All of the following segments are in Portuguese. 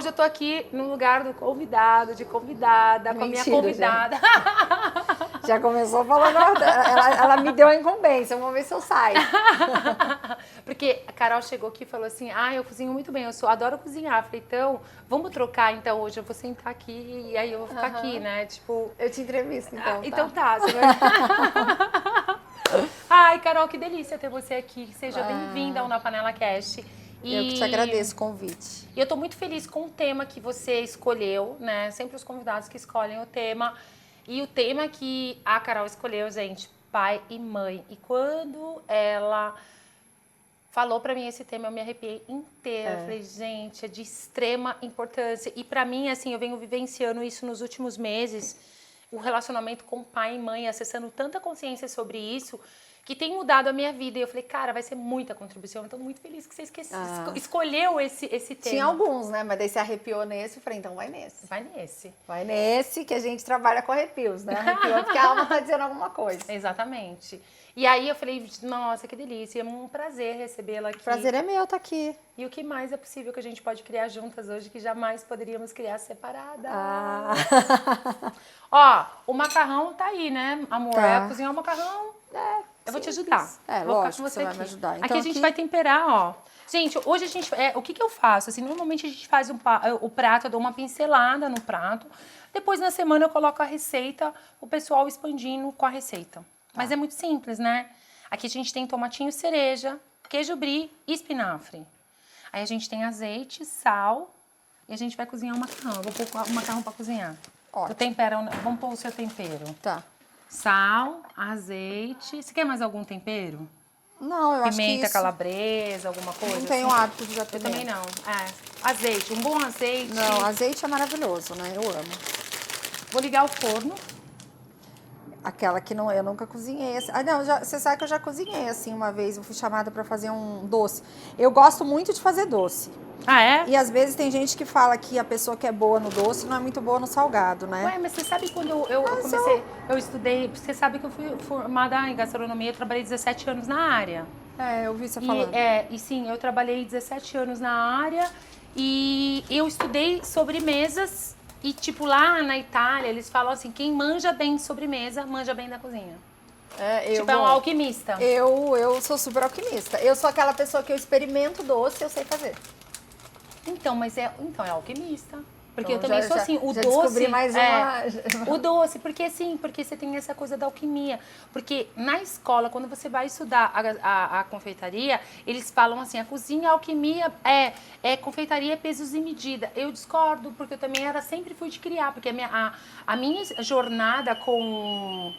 hoje eu tô aqui no lugar do convidado, de convidada, com a minha convidada. Já começou falando, ela me deu a incumbência, vamos ver se eu saio. Porque a Carol chegou aqui e falou assim, eu cozinho muito bem, adoro cozinhar. Eu falei, então, vamos trocar, então, hoje eu vou sentar aqui e aí eu vou ficar aqui, né, tipo... Eu te entrevisto, então, tá. Então tá, você vai... Ai, Carol, que delícia ter você aqui, seja bem-vinda ao Na Panela Cast. Eu que te agradeço o convite. E eu tô muito feliz com o tema que você escolheu, né, sempre os convidados que escolhem o tema. E o tema que a Carol escolheu, gente, pai e mãe. E quando ela falou pra mim esse tema, eu me arrepiei inteira. Eu falei, gente, é de extrema importância. E pra mim, assim, eu venho vivenciando isso nos últimos meses, o relacionamento com pai e mãe, acessando tanta consciência sobre isso, que tem mudado a minha vida. E eu falei, cara, vai ser muita contribuição. Eu tô muito feliz que você escolheu esse tema. Tinha alguns, né? Mas daí você arrepiou nesse, eu falei, então vai nesse. Vai nesse. Vai nesse, que a gente trabalha com arrepios, né? Arrepiou porque a alma tá dizendo alguma coisa. Exatamente. E aí eu falei, nossa, que delícia. É um prazer recebê-la aqui. O prazer é meu estar aqui. E o que mais é possível que a gente pode criar juntas hoje, que jamais poderíamos criar separadas. Ó, o macarrão tá aí, né, amor? Tá. Cozinhar o macarrão... Eu vou te simples. ajudar. Vou Lógico ficar com que você vai me ajudar. Então, aqui a gente vai temperar, ó. Gente, hoje a gente... o que eu faço? Assim, normalmente a gente faz o prato, eu dou uma pincelada no prato. Depois, na semana, eu coloco a receita, o pessoal expandindo com a receita. Mas é muito simples, né? Aqui a gente tem tomatinho cereja, queijo brie e espinafre. Aí a gente tem azeite, sal e a gente vai cozinhar o macarrão. Eu vou pôr o macarrão pra cozinhar. Ótimo. Vamos pôr o seu tempero. Tá. Sal, azeite. Você quer mais algum tempero? Não, eu acho que Pimenta isso... calabresa, alguma coisa? Não tenho assim? hábito de usar Eu pimenta. também não. Azeite, um bom azeite. Não, azeite é maravilhoso, né? Eu amo. Vou ligar o forno. Aquela que não, eu nunca cozinhei. Não, você sabe que eu já cozinhei assim uma vez. Eu fui chamada pra fazer um doce. Eu gosto muito de fazer doce. Ah, é? E às vezes tem gente que fala que a pessoa que é boa no doce não é muito boa no salgado, né? Ué, mas você sabe quando eu comecei, eu estudei, você sabe que eu fui formada em gastronomia, eu trabalhei 17 anos na área. É, eu vi você falando. E sim, eu trabalhei 17 anos na área e eu estudei sobremesas e tipo lá na Itália eles falam assim, quem manja bem de sobremesa, manja bem da cozinha. É um alquimista. Eu sou super alquimista. Eu sou aquela pessoa que eu experimento doce e eu sei fazer. Então, é alquimista. Porque Então, eu também sou assim, o já doce... descobri mais uma... O doce, porque você tem essa coisa da alquimia. Porque na escola, quando você vai estudar a confeitaria, eles falam assim, a cozinha, a alquimia confeitaria, pesos e medida. Eu discordo, porque eu também sempre fui de criar, porque a minha jornada com...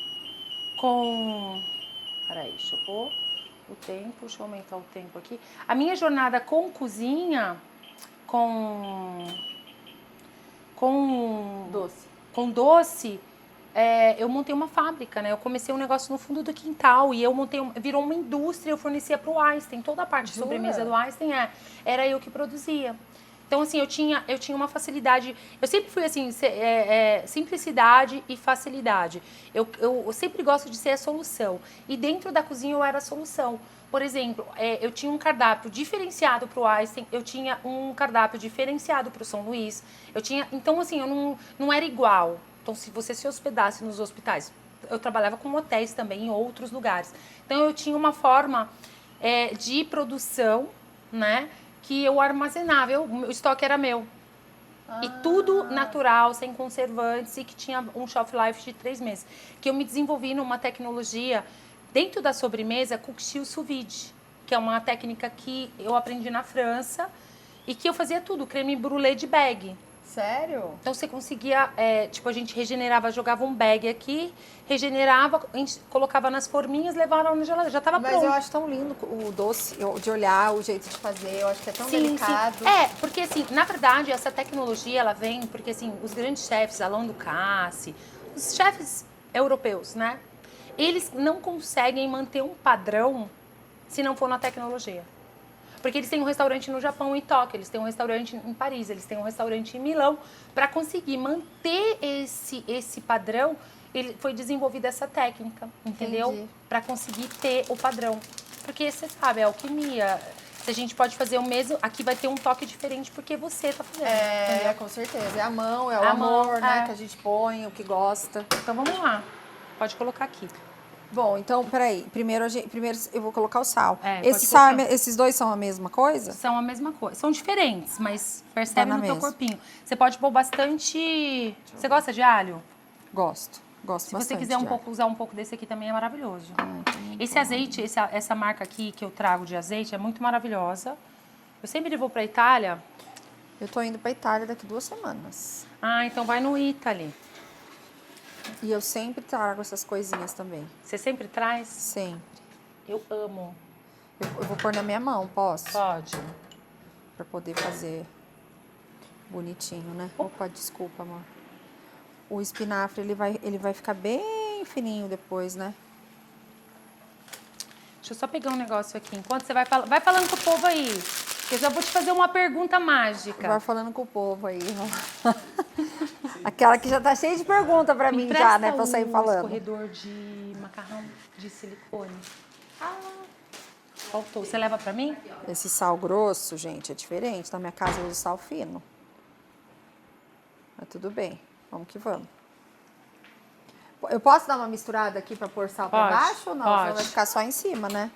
Peraí, deixa eu pôr o tempo, deixa eu aumentar o tempo aqui. A minha jornada com cozinha... Com doce, eu montei uma fábrica, né? Eu comecei um negócio no fundo do quintal e virou uma indústria, eu fornecia para o Einstein. Toda a parte de sobremesa do Einstein era eu que produzia. Então, assim, eu tinha uma facilidade. Eu sempre fui assim, simplicidade e facilidade. Eu sempre gosto de ser a solução. E dentro da cozinha eu era a solução. Por exemplo, eu tinha um cardápio diferenciado para o Einstein, eu tinha um cardápio diferenciado para o São Luís. Então, assim, eu não era igual. Então, se você se hospedasse nos hospitais, eu trabalhava com hotéis também, em outros lugares. Então, eu tinha uma forma de produção, né, que eu armazenava, o estoque era meu. E tudo natural, sem conservantes e que tinha um shelf life de 3 meses. Que eu me desenvolvi numa tecnologia... Dentro da sobremesa, cookchill sous vide, que é uma técnica que eu aprendi na França e que eu fazia tudo, creme brulee de bag. Sério? Então você conseguia, a gente regenerava, jogava um bag aqui, regenerava, a gente colocava nas forminhas, levava na geladeira, já estava pronto. Mas eu acho tão lindo o doce, de olhar, o jeito de fazer, eu acho que é tão delicado. Sim. Porque assim, na verdade, essa tecnologia, ela vem porque assim, os grandes chefes, Alain Ducasse, os chefes europeus, né? Eles não conseguem manter um padrão se não for na tecnologia. Porque eles têm um restaurante no Japão, em Tóquio, eles têm um restaurante em Paris, eles têm um restaurante em Milão. Para conseguir manter esse padrão, foi desenvolvida essa técnica, entendeu? Para conseguir ter o padrão. Porque você sabe, a alquimia... Se a gente pode fazer o mesmo, aqui vai ter um toque diferente porque você tá fazendo. Com certeza. É a mão, é o A mão, amor, né? Que a gente põe, o que gosta. Então vamos lá. Pode colocar aqui. Bom, então, peraí. Primeiro eu vou colocar o sal. Pode colocar. Esses dois são a mesma coisa? São a mesma coisa. São diferentes, mas percebe no teu mesma. corpinho. Você pode pôr bastante... Você gosta de alho? Gosto bastante. Se você quiser usar um pouco desse aqui também é maravilhoso. Esse azeite, essa marca aqui que eu trago de azeite é muito maravilhosa. Eu sempre vou pra Itália. Eu tô indo pra Itália daqui 2 semanas. Ah, então vai no Italy. E eu sempre trago essas coisinhas também. Você sempre traz? Sempre. Eu amo. Eu vou pôr na minha mão, posso? Pode. Pra poder fazer bonitinho, né? Opa, desculpa, amor. O espinafre, ele vai ficar bem fininho depois, né? Deixa eu só pegar um negócio aqui. Enquanto você vai falando com o povo aí. Que eu já vou te fazer uma pergunta mágica. Vai falando com o povo aí. Aquela que já tá cheia de pergunta pra mim já, né? Pra eu sair falando. Escorredor de macarrão de silicone. Faltou. Você leva pra mim? Esse sal grosso, gente, é diferente. Na minha casa eu uso sal fino. Mas tudo bem. Vamos que vamos. Eu posso dar uma misturada aqui pra pôr sal pra baixo ou não? Pode. Senão vai ficar só em cima, né?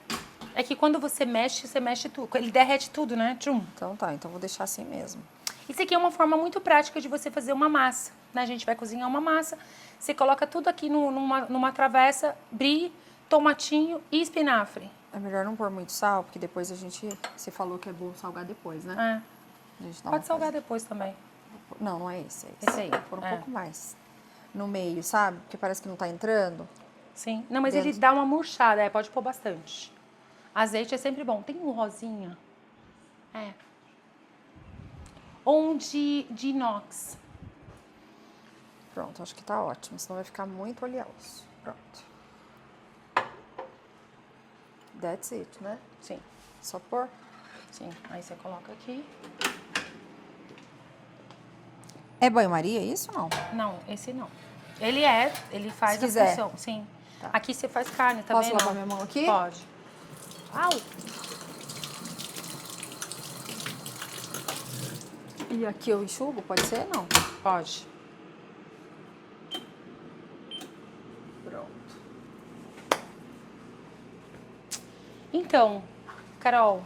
É que quando você mexe tudo. Ele derrete tudo, né? Tchum. Então tá, então vou deixar assim mesmo. Isso aqui é uma forma muito prática de você fazer uma massa, né? A gente vai cozinhar uma massa. Você coloca tudo aqui numa travessa, brie, tomatinho e espinafre. É melhor não pôr muito sal, porque depois você falou que é bom salgar depois, né? Pode salgar depois também. Não, não é esse. É esse aí. Por um pouco mais. No meio, sabe? Porque parece que não tá entrando. Sim. Não, mas ele dá uma murchada, pode pôr bastante. Azeite é sempre bom. Tem um rosinha? Ou um de inox. Pronto, acho que tá ótimo. Senão vai ficar muito oleoso. Pronto. That's it, né? Sim. Só pôr? Sim. Aí você coloca aqui. É banho-maria isso ou não? Não, esse não. Ele faz a função. Sim. Tá. Aqui você faz carne também. Posso lavar minha mão aqui? Pode. Au! E aqui eu enxugo? Pode ser? Não. Pode. Pronto. Então, Carol,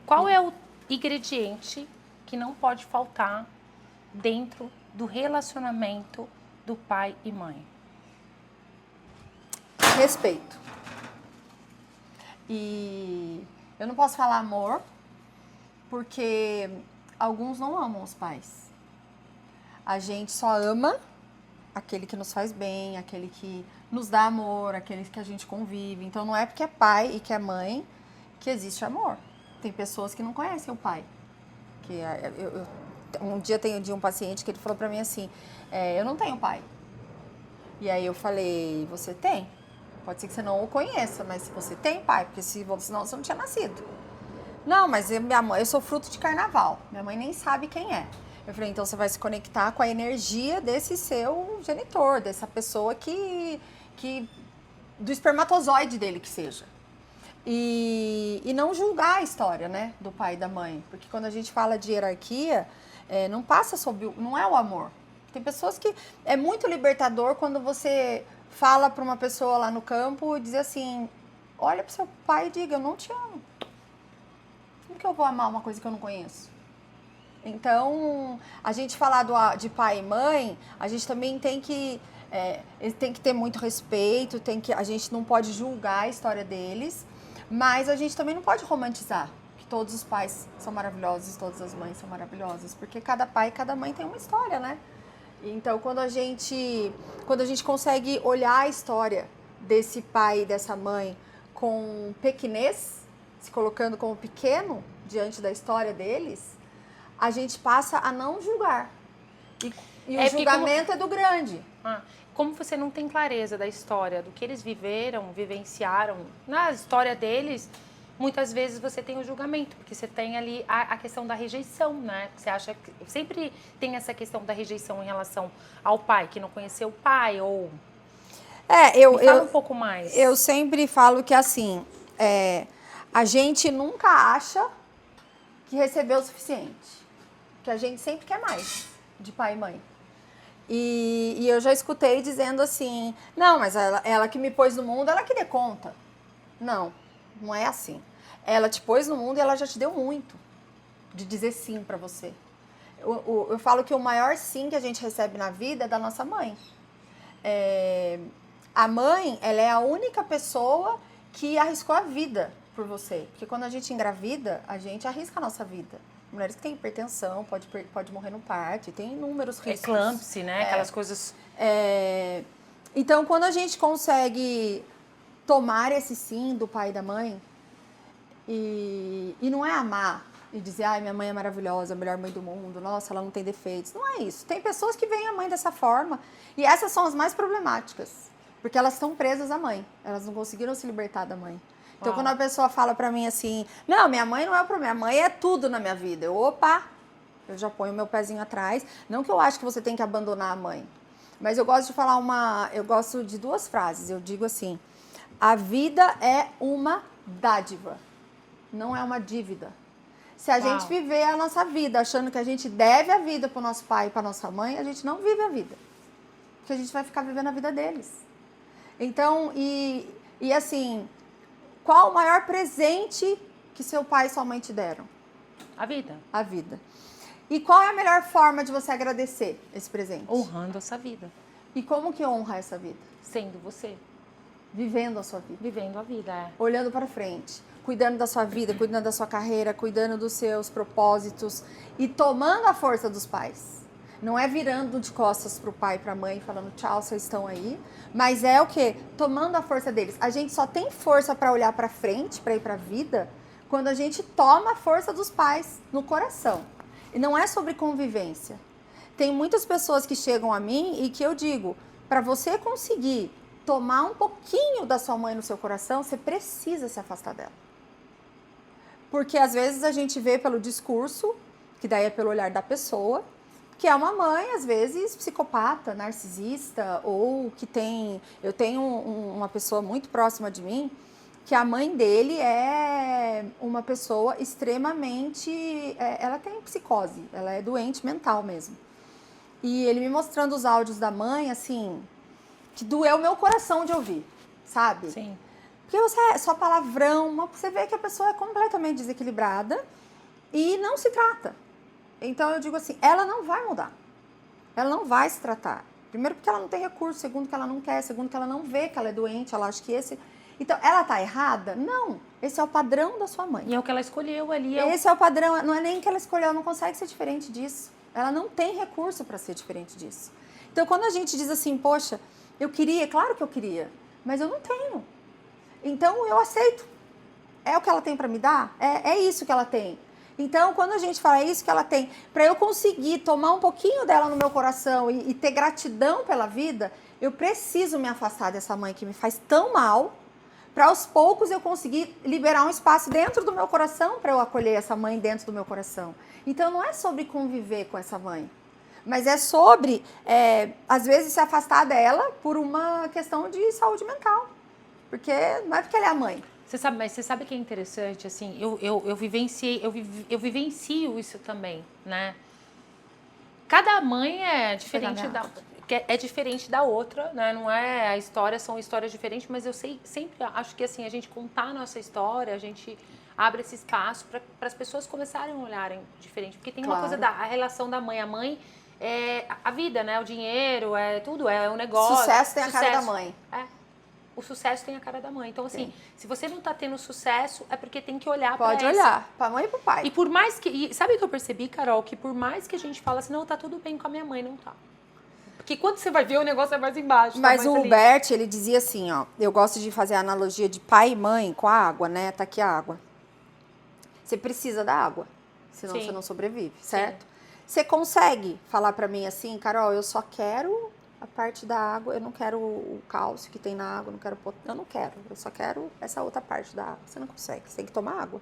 qual é o ingrediente que não pode faltar dentro do relacionamento do pai e mãe? Respeito. E eu não posso falar amor, porque alguns não amam os pais. A gente só ama aquele que nos faz bem, aquele que nos dá amor, aquele que a gente convive. Então não é porque é pai e que é mãe que existe amor. Tem pessoas que não conhecem o pai. Um dia tem um paciente que ele falou pra mim assim, eu não tenho pai. E aí eu falei, você tem? Pode ser que você não o conheça, mas se você tem pai, porque senão você não tinha nascido. Não, mas minha mãe, eu sou fruto de carnaval. Minha mãe nem sabe quem é. Eu falei, então você vai se conectar com a energia desse seu genitor, dessa pessoa do espermatozoide dele que seja. E não julgar a história, né, do pai e da mãe. Porque quando a gente fala de hierarquia, não é o amor. Tem pessoas que é muito libertador quando você fala para uma pessoa lá no campo e diz assim, olha para seu pai e diga, eu não te amo. Como que eu vou amar uma coisa que eu não conheço? Então, a gente falar de pai e mãe, a gente também tem que ter muito respeito, a gente não pode julgar a história deles, mas a gente também não pode romantizar que todos os pais são maravilhosos, todas as mães são maravilhosas, porque cada pai e cada mãe tem uma história, né? Então, quando a gente consegue olhar a história desse pai e dessa mãe com pequenez, se colocando como pequeno diante da história deles, a gente passa a não julgar. E o julgamento é do grande. Como você não tem clareza da história, do que eles vivenciaram, na história deles, muitas vezes você tem o julgamento, porque você tem ali a questão da rejeição, né? Você acha que sempre tem essa questão da rejeição em relação ao pai, que não conheceu o pai, ou... Fala um pouco mais. Eu sempre falo que, assim, A gente nunca acha que recebeu o suficiente. Que a gente sempre quer mais de pai e mãe. E eu já escutei dizendo assim, não, mas ela que me pôs no mundo, ela que dê conta. Não, não é assim. Ela te pôs no mundo e ela já te deu muito de dizer sim pra você. Eu falo que o maior sim que a gente recebe na vida é da nossa mãe. A mãe, ela é a única pessoa que arriscou a vida por você. Porque quando a gente engravida, a gente arrisca a nossa vida. Mulheres que têm hipertensão, pode morrer no parto, tem inúmeros riscos. Eclâmpsia, né? Aquelas coisas... Então, quando a gente consegue tomar esse sim do pai e da mãe, e não é amar e dizer, ai, minha mãe é maravilhosa, a melhor mãe do mundo, nossa, ela não tem defeitos. Não é isso. Tem pessoas que veem a mãe dessa forma, e essas são as mais problemáticas, porque elas estão presas à mãe, elas não conseguiram se libertar da mãe. Então, quando a pessoa fala pra mim assim, não, minha mãe não é o problema, minha mãe é tudo na minha vida. Eu já ponho o meu pezinho atrás. Não que eu acho que você tem que abandonar a mãe, mas eu gosto de falar eu gosto de duas frases. Eu digo assim, a vida é uma dádiva, não é uma dívida. Se a gente viver a nossa vida achando que a gente deve a vida pro nosso pai e pra nossa mãe, a gente não vive a vida. Porque a gente vai ficar vivendo a vida deles. Então, e assim... Qual o maior presente que seu pai e sua mãe te deram? A vida. A vida. E qual é a melhor forma de você agradecer esse presente? Honrando essa vida. E como que honra essa vida? Sendo você. Vivendo a sua vida. Vivendo a vida, Olhando para frente. Cuidando da sua vida, cuidando da sua carreira, cuidando dos seus propósitos. E tomando a força dos pais. Não é virando de costas pro pai e pra mãe, falando tchau, vocês estão aí. Mas é o quê? Tomando a força deles. A gente só tem força para olhar pra frente, para ir pra vida, quando a gente toma a força dos pais no coração. E não é sobre convivência. Tem muitas pessoas que chegam a mim e que eu digo, para você conseguir tomar um pouquinho da sua mãe no seu coração, você precisa se afastar dela. Porque às vezes a gente vê pelo discurso, que daí é pelo olhar da pessoa, que é uma mãe, às vezes, psicopata, narcisista, ou que tem... Eu tenho uma pessoa muito próxima de mim, que a mãe dele é uma pessoa extremamente... ela tem psicose, ela é doente mental mesmo. E ele me mostrando os áudios da mãe, assim, que doeu meu coração de ouvir, sabe? Sim. Porque você é só palavrão, você vê que a pessoa é completamente desequilibrada e não se trata. Então eu digo assim, ela não vai mudar, ela não vai se tratar. Primeiro porque ela não tem recurso, segundo que ela não quer, segundo que ela não vê que ela é doente, ela acha que esse... Então, ela tá errada? Não, esse é o padrão da sua mãe. E é o que ela escolheu ali. Esse é o padrão, não é nem que ela escolheu, ela não consegue ser diferente disso. Ela não tem recurso para ser diferente disso. Então, quando a gente diz assim, poxa, eu queria, claro que eu queria, mas eu não tenho. Então, eu aceito. É o que ela tem para me dar? É isso que ela tem. Então, quando a gente fala isso que ela tem, para eu conseguir tomar um pouquinho dela no meu coração e ter gratidão pela vida, eu preciso me afastar dessa mãe que me faz tão mal, para aos poucos eu conseguir liberar um espaço dentro do meu coração para eu acolher essa mãe dentro do meu coração. Então, não é sobre conviver com essa mãe, mas é sobre, às vezes, se afastar dela por uma questão de saúde mental. Porque não é porque ela é a mãe. Mas você sabe que é interessante, assim, eu vivencio isso também, né? Cada mãe é diferente da outra, né? Não é a história, são histórias diferentes, mas eu sempre acho que assim, a gente contar a nossa história, a gente abre esse espaço para as pessoas começarem a olharem diferente. Porque tem uma coisa a relação da mãe. A mãe é a vida, né? O dinheiro, é tudo, é o negócio. Sucesso tem a cara da mãe. O sucesso tem a cara da mãe. Então, assim, se você não tá tendo sucesso, é porque tem que olhar pra Pode olhar, pra mãe e pro pai. E por mais que... E sabe o que eu percebi, Carol? Que por mais que a gente fala assim, não, tá tudo bem com a minha mãe, não tá. Porque quando você vai ver, o negócio é mais embaixo. Mas o Hubert, ele dizia assim, ó, eu gosto de fazer a analogia de pai e mãe com a água, né? Tá aqui a água. Você precisa da água, senão você não sobrevive, certo? Sim. Você consegue falar pra mim assim, Carol, eu só quero... a parte da água, eu não quero o cálcio que tem na água, eu não quero, eu só quero essa outra parte da água. Você não consegue, você tem que tomar água.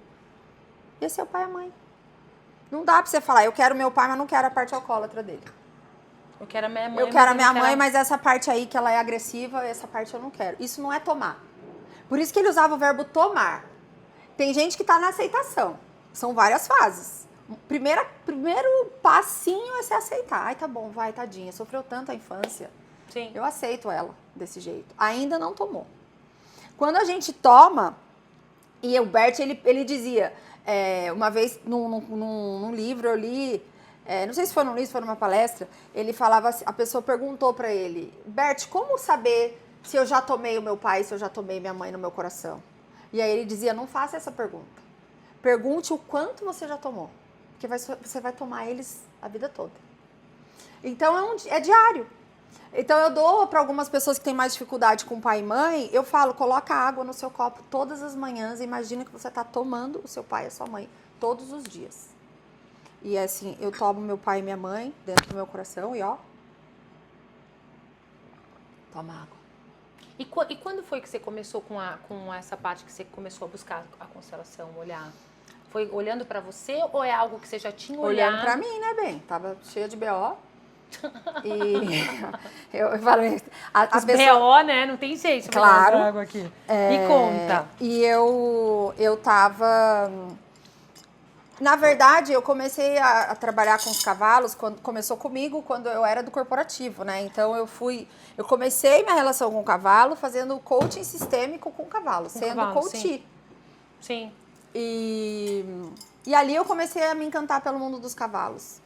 Esse é o pai e a mãe. Não dá pra você falar, eu quero meu pai, mas não quero a parte alcoólatra dele. Eu quero a minha mãe. Eu quero a minha mãe, mas essa parte aí que ela é agressiva, essa parte eu não quero. Isso não é tomar. Por isso que ele usava o verbo tomar. Tem gente que tá na aceitação. São várias fases. Primeiro passinho é se aceitar. Ai, tá bom, vai, tadinha. Sofreu tanto a infância. Sim. Eu aceito ela desse jeito. Ainda não tomou. Quando a gente toma, e o Bert, ele dizia, uma vez num livro eu li, não sei se foi num livro, se foi numa palestra, ele falava assim, a pessoa perguntou pra ele, Bert, como saber se eu já tomei o meu pai, se eu já tomei minha mãe no meu coração? E aí ele dizia, não faça essa pergunta. Pergunte o quanto você já tomou. Porque você vai tomar eles a vida toda. Então é diário. Então eu dou para algumas pessoas que têm mais dificuldade com pai e mãe, eu falo, coloca água no seu copo todas as manhãs e imagina que você está tomando o seu pai e a sua mãe todos os dias. E assim, eu tomo meu pai e minha mãe dentro do meu coração e ó, toma água. E quando foi que você começou com essa parte que você começou a buscar a constelação, olhar? Foi olhando pra você ou é algo que você já tinha olhado? Olhando pra mim, né, bem? Tava cheia de B.O. E eu falei... Os B.O., né? Não tem jeito. Claro. Água aqui. Me conta. E eu tava... Na verdade, eu comecei a trabalhar com os cavalos, começou comigo quando eu era do corporativo, né? Então eu comecei minha relação com o cavalo fazendo coaching sistêmico com o cavalo, sendo coach. Sim. E ali eu comecei a me encantar pelo mundo dos cavalos.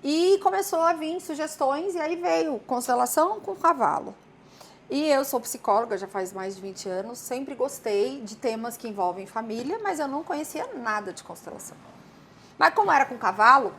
E começou a vir sugestões e aí veio constelação com cavalo. E eu sou psicóloga já faz mais de 20 anos, sempre gostei de temas que envolvem família, mas eu não conhecia nada de constelação. Mas como era com cavalo,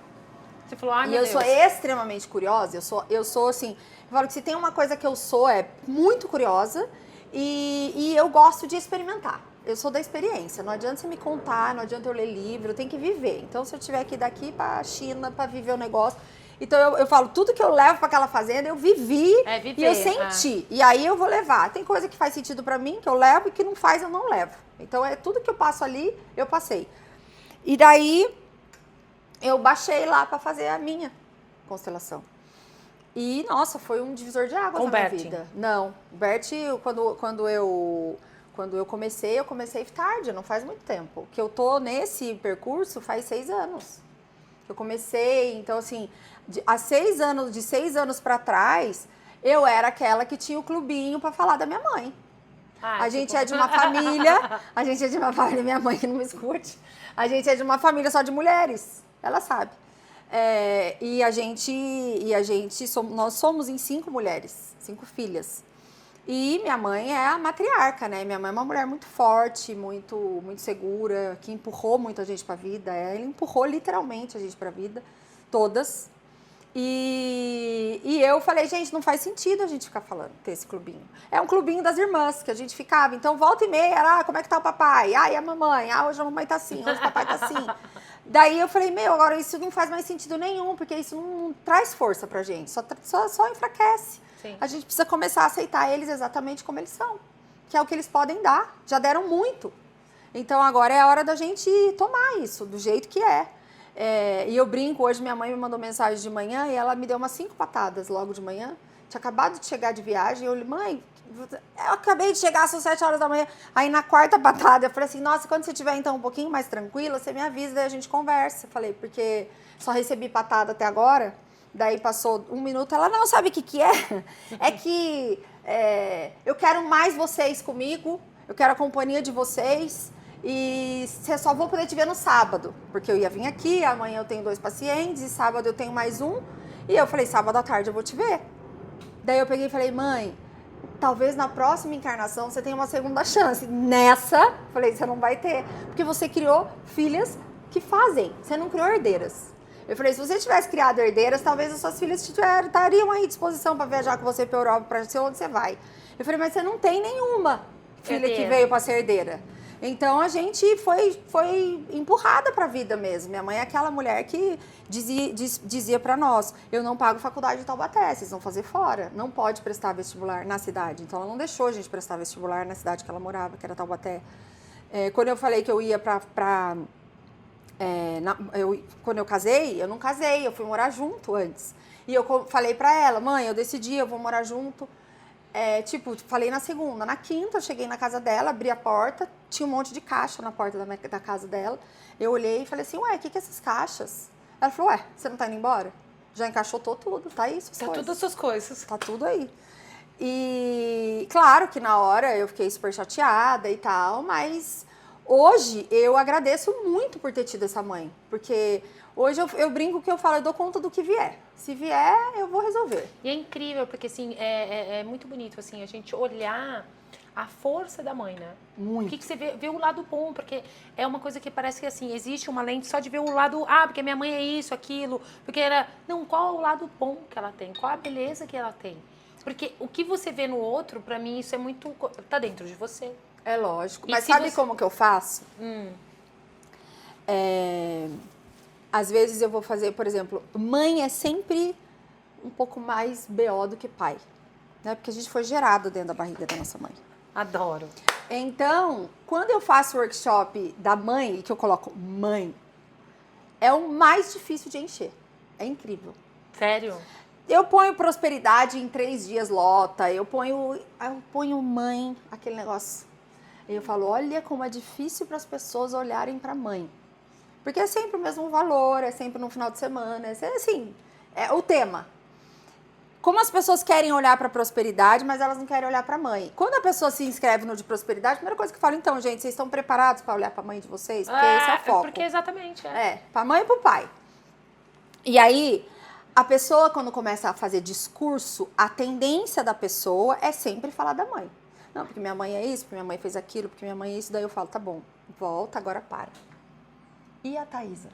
você falou, ai, e meu eu Deus. sou extremamente curiosa, eu sou assim, eu falo que se tem uma coisa que eu sou é muito curiosa e eu gosto de experimentar. Eu sou da experiência, não adianta você me contar, não adianta eu ler livro, eu tenho que viver. Então se eu tiver que ir daqui pra China pra viver o negócio, então eu falo, tudo que eu levo pra aquela fazenda eu vivi e eu senti. E aí eu vou levar. Tem coisa que faz sentido pra mim, que eu levo, e que não faz, eu não levo. Então tudo que eu passo ali, eu passei. E daí eu baixei lá pra fazer a minha constelação. E, nossa, foi um divisor de águas na minha vida. Não, Bert, quando eu comecei tarde, não faz muito tempo. Que eu tô nesse percurso faz 6 anos. Eu comecei, então assim, de 6 anos pra trás, eu era aquela que tinha o clubinho pra falar da minha mãe. A gente é de uma família, minha mãe que não me escute, a gente é de uma família só de mulheres, ela sabe. Nós somos em 5 mulheres, 5 filhas. E minha mãe é a matriarca, né? Minha mãe é uma mulher muito forte, muito segura, que empurrou muita gente pra vida. Ela empurrou literalmente a gente pra vida, todas. E eu falei, gente, não faz sentido a gente ficar falando, ter esse clubinho. É um clubinho das irmãs que a gente ficava. Então, volta e meia, como é que tá o papai? E a mamãe? Hoje a mamãe tá assim, hoje o papai tá assim. Daí eu falei, agora isso não faz mais sentido nenhum, porque isso não traz força pra gente, só enfraquece. Sim. A gente precisa começar a aceitar eles exatamente como eles são, que é o que eles podem dar, já deram muito. Então agora é a hora da gente tomar isso, do jeito que é. E eu brinco, hoje minha mãe me mandou mensagem de manhã e ela me deu umas 5 patadas logo de manhã. Tinha acabado de chegar de viagem e eu falei, mãe, eu acabei de chegar, são 7 horas da manhã. Aí na 4ª patada eu falei assim, nossa, quando você estiver então um pouquinho mais tranquila, você me avisa, daí a gente conversa. Eu falei, porque só recebi patada até agora. Daí passou 1 minuto, ela não sabe o que é. É que eu quero mais vocês comigo, eu quero a companhia de vocês. E só vou poder te ver no sábado, porque eu ia vir aqui, amanhã eu tenho 2 pacientes, e sábado eu tenho mais um. E eu falei, sábado à tarde eu vou te ver. Daí eu peguei e falei, mãe, talvez na próxima encarnação você tenha uma segunda chance. Nessa, falei, você não vai ter, porque você criou filhas que fazem, você não criou herdeiras. Eu falei, se você tivesse criado herdeiras, talvez as suas filhas estariam aí à disposição para viajar com você para a Europa, para ser onde você vai. Eu falei, mas você não tem nenhuma filha que veio para ser herdeira. Então a gente foi empurrada para a vida mesmo. Minha mãe é aquela mulher que dizia para nós, eu não pago faculdade de Taubaté, vocês vão fazer fora. Não pode prestar vestibular na cidade. Então ela não deixou a gente prestar vestibular na cidade que ela morava, que era Taubaté. Quando eu falei que eu ia quando eu casei, eu não casei, eu fui morar junto antes. E eu falei pra ela, mãe, eu decidi, eu vou morar junto. Falei na segunda. Na quinta, eu cheguei na casa dela, abri a porta, tinha um monte de caixa na porta da casa dela. Eu olhei e falei assim, ué, o que é essas caixas? Ela falou, ué, você não tá indo embora? Já encaixotou tudo, tá aí suas Tá coisas. tudo as suas coisas. Tá tudo aí. E claro que na hora eu fiquei super chateada e tal, mas hoje eu agradeço muito por ter tido essa mãe. Porque hoje eu brinco que eu falo, eu dou conta do que vier. Se vier, eu vou resolver. E é incrível, porque assim, é muito bonito assim, a gente olhar a força da mãe, né? Muito. O que você vê o lado bom, porque é uma coisa que parece que assim, existe uma lente só de ver o lado, porque minha mãe é isso, aquilo, porque era. Não, qual é o lado bom que ela tem? Qual a beleza que ela tem? Porque o que você vê no outro, pra mim, isso é muito. Tá dentro de você. É lógico. E Mas se sabe você- como que eu faço? Às vezes eu vou fazer, por exemplo, mãe é sempre um pouco mais BO do que pai. Né? Porque a gente foi gerado dentro da barriga da nossa mãe. Adoro. Então, quando eu faço o workshop da mãe, que eu coloco mãe, é o mais difícil de encher. É incrível. Sério? Eu ponho prosperidade em 3 dias lota, eu ponho mãe, aquele negócio. E eu falo, olha como é difícil para as pessoas olharem para mãe. Porque é sempre o mesmo valor, é sempre no final de semana, assim, é o tema. Como as pessoas querem olhar para prosperidade, mas elas não querem olhar para mãe. Quando a pessoa se inscreve no de prosperidade, a primeira coisa que eu falo, então, gente, vocês estão preparados para olhar para a mãe de vocês? Porque esse é o foco. Porque exatamente. Para a mãe e para o pai. E aí, a pessoa, quando começa a fazer discurso, a tendência da pessoa é sempre falar da mãe. Não, porque minha mãe é isso, porque minha mãe fez aquilo, porque minha mãe é isso. Daí eu falo, tá bom, volta, agora para. E a Thaísa?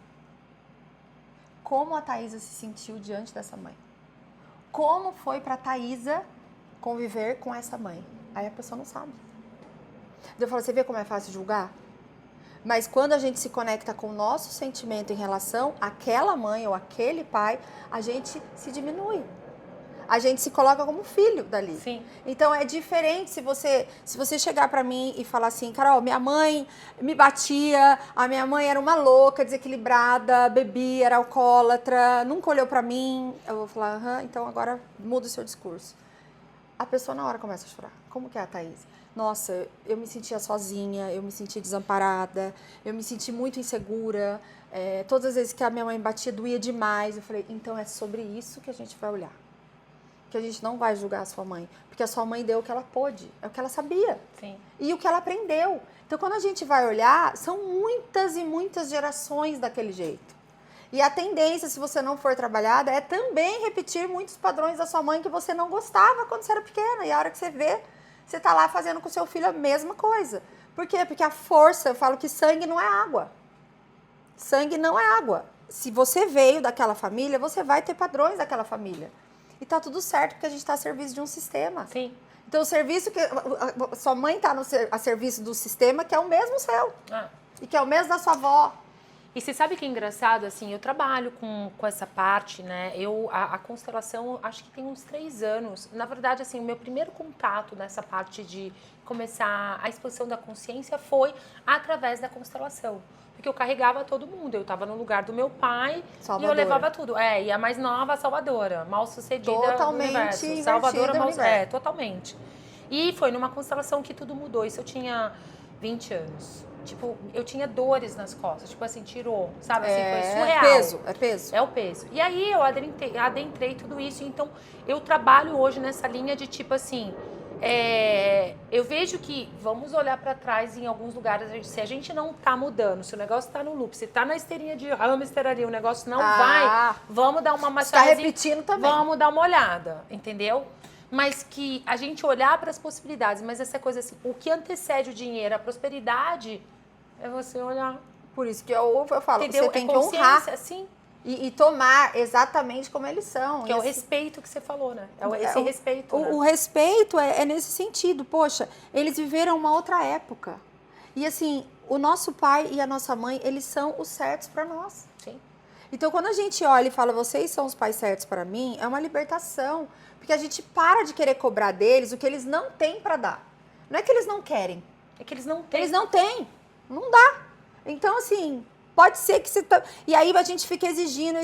Como a Thaísa se sentiu diante dessa mãe? Como foi pra Thaísa conviver com essa mãe? Aí a pessoa não sabe. Eu falo, você vê como é fácil julgar? Mas quando a gente se conecta com o nosso sentimento em relação àquela mãe ou aquele pai, a gente se diminui. A gente se coloca como filho dali. Sim. Então é diferente se você chegar pra mim e falar assim, Carol, minha mãe me batia, a minha mãe era uma louca, desequilibrada, bebia, era alcoólatra, nunca olhou pra mim. Eu vou falar, então agora muda o seu discurso. A pessoa na hora começa a chorar. Como que é a Thaís? Nossa, eu me sentia sozinha, eu me sentia desamparada, eu me senti muito insegura. Todas as vezes que a minha mãe batia, doía demais. Eu falei, então é sobre isso que a gente vai olhar. Que a gente não vai julgar a sua mãe, porque a sua mãe deu o que ela pôde, é o que ela sabia. Sim. E o que ela aprendeu. Então, quando a gente vai olhar, são muitas e muitas gerações daquele jeito. E a tendência, se você não for trabalhada, é também repetir muitos padrões da sua mãe que você não gostava quando você era pequena. E a hora que você vê, você tá lá fazendo com o seu filho a mesma coisa. Por quê? Porque a força, eu falo que sangue não é água. Sangue não é água. Se você veio daquela família, você vai ter padrões daquela família. E tá tudo certo, porque a gente tá a serviço de um sistema. Sim. Então, o serviço que... Sua mãe tá a serviço do sistema que é o mesmo seu. E que é o mesmo da sua avó. E você sabe que é engraçado, assim, eu trabalho com essa parte, né? A constelação, acho que tem uns 3 anos. Na verdade, assim, o meu primeiro contato nessa parte de começar a expansão da consciência foi através da constelação. Porque eu carregava todo mundo. Eu estava no lugar do meu pai Salvadora. e eu levava tudo. E a mais nova, a salvadora. Mal sucedida Totalmente do universo. invertida Salvadora, do mal... universo. Totalmente. E foi numa constelação que tudo mudou. Isso eu tinha 20 anos. Tipo, eu tinha dores nas costas. Tipo assim, tirou. Sabe? Assim, foi surreal. É peso. É o peso. E aí eu adentrei tudo isso. Então, eu trabalho hoje nessa linha de tipo assim... eu vejo que vamos olhar para trás em alguns lugares, se a gente não tá mudando, se o negócio tá no loop, se tá na esteirinha de hamster ali, o negócio não vai, vamos dar uma massagem. Está repetindo também. Vamos dar uma olhada, entendeu? Mas que a gente olhar para as possibilidades, mas essa coisa assim, o que antecede o dinheiro, a prosperidade, é você olhar. Por isso que eu falo, Entendeu? você tem que honrar. Sim. E tomar exatamente como eles são. Que é o respeito que você falou, né? Esse respeito. O respeito é nesse sentido. Poxa, eles viveram uma outra época. E assim, o nosso pai e a nossa mãe, eles são os certos para nós. Sim. Então, quando a gente olha e fala, vocês são os pais certos para mim, é uma libertação. Porque a gente para de querer cobrar deles o que eles não têm para dar. Não é que eles não querem. É que eles não têm. Eles não têm. Não dá. Então, assim... Pode ser que você... E aí a gente fica exigindo.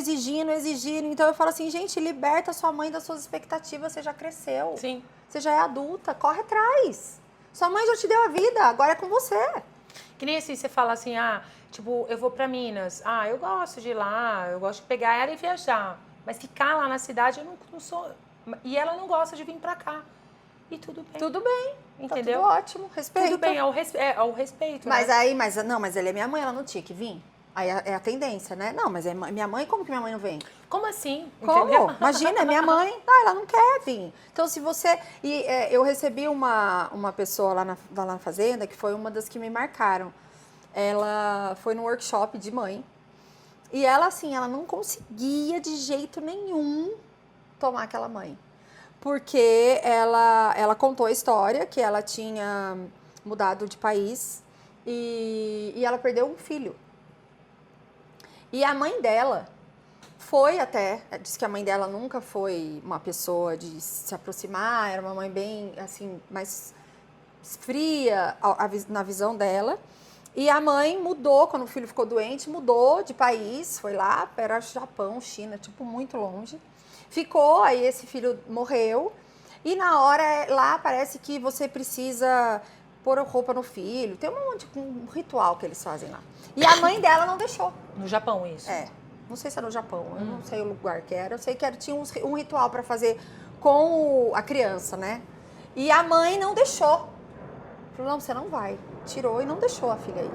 Então eu falo assim, gente, liberta sua mãe das suas expectativas. Você já cresceu. Sim. Você já é adulta. Corre atrás. Sua mãe já te deu a vida. Agora é com você. Que nem assim, você fala assim, tipo, eu vou pra Minas. Eu gosto de ir lá, eu gosto de pegar ela e viajar. Mas ficar lá na cidade, eu não sou... E ela não gosta de vir pra cá. E tudo bem. Tudo bem. Entendeu? Tá tudo ótimo, respeito. Tudo bem, é o respeito, Mas né? aí, mas ela é minha mãe, ela não tinha que vir? Aí é a tendência, né? Não, mas é minha mãe, como que minha mãe não vem? Como assim? Como? Entendeu? Imagina, é minha mãe. Ela não quer vir. Então, se você... eu recebi uma pessoa lá na fazenda, que foi uma das que me marcaram. Ela foi no workshop de mãe. E ela, assim, ela não conseguia de jeito nenhum tomar aquela mãe. Porque ela contou a história que ela tinha mudado de país e ela perdeu um filho. E a mãe dela foi até, disse que a mãe dela nunca foi uma pessoa de se aproximar, era uma mãe bem, assim, mais fria na visão dela. E a mãe mudou, quando o filho ficou doente, mudou de país, foi lá para Japão, China, tipo, muito longe. Ficou, aí esse filho morreu. E na hora lá parece que você precisa pôr roupa no filho. Tem um ritual que eles fazem lá. E a mãe dela não deixou. No Japão, isso? É. Não sei se era no Japão, eu não sei o lugar que era. Eu sei que tinha um ritual para fazer com a criança, né? E a mãe não deixou. Falou, não, você não vai. Tirou e não deixou a filha aí.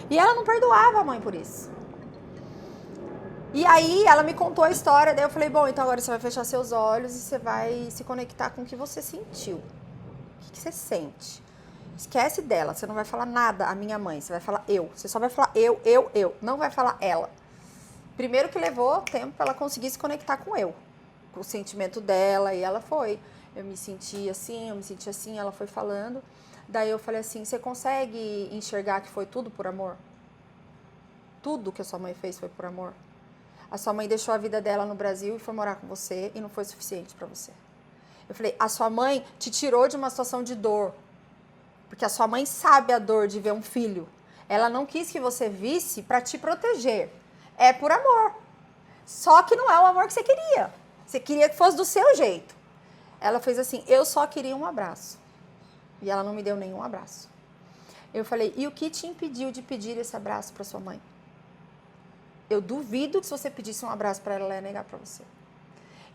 E ela não perdoava a mãe por isso. E aí ela me contou a história, daí eu falei, bom, então agora você vai fechar seus olhos e você vai se conectar com o que você sentiu. O que você sente? Esquece dela, você não vai falar nada a minha mãe, você vai falar eu. Você só vai falar eu. Não vai falar ela. Primeiro que levou tempo para ela conseguir se conectar com eu. Com o sentimento dela, e ela foi. Eu me senti assim, ela foi falando. Daí eu falei assim, você consegue enxergar que foi tudo por amor? Tudo que a sua mãe fez foi por amor? A sua mãe deixou a vida dela no Brasil e foi morar com você e não foi suficiente para você. Eu falei, a sua mãe te tirou de uma situação de dor. Porque a sua mãe sabe a dor de ver um filho. Ela não quis que você visse para te proteger. É por amor. Só que não é o amor que você queria. Você queria que fosse do seu jeito. Ela fez assim, eu só queria um abraço. E ela não me deu nenhum abraço. Eu falei, e o que te impediu de pedir esse abraço para sua mãe? Eu duvido que se você pedisse um abraço para ela, ela ia negar para você.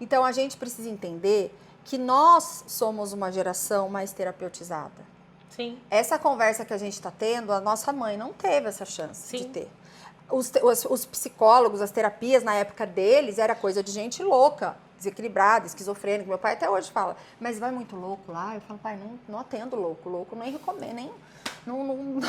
Então, a gente precisa entender que nós somos uma geração mais terapeutizada. Sim. Essa conversa que a gente está tendo, a nossa mãe não teve essa chance de ter. Os psicólogos, as terapias na época deles, era coisa de gente louca, desequilibrada, esquizofrênica. Meu pai até hoje fala, mas vai muito louco lá? Eu falo, pai, não atendo louco. Louco nem recomendo, nem... Não.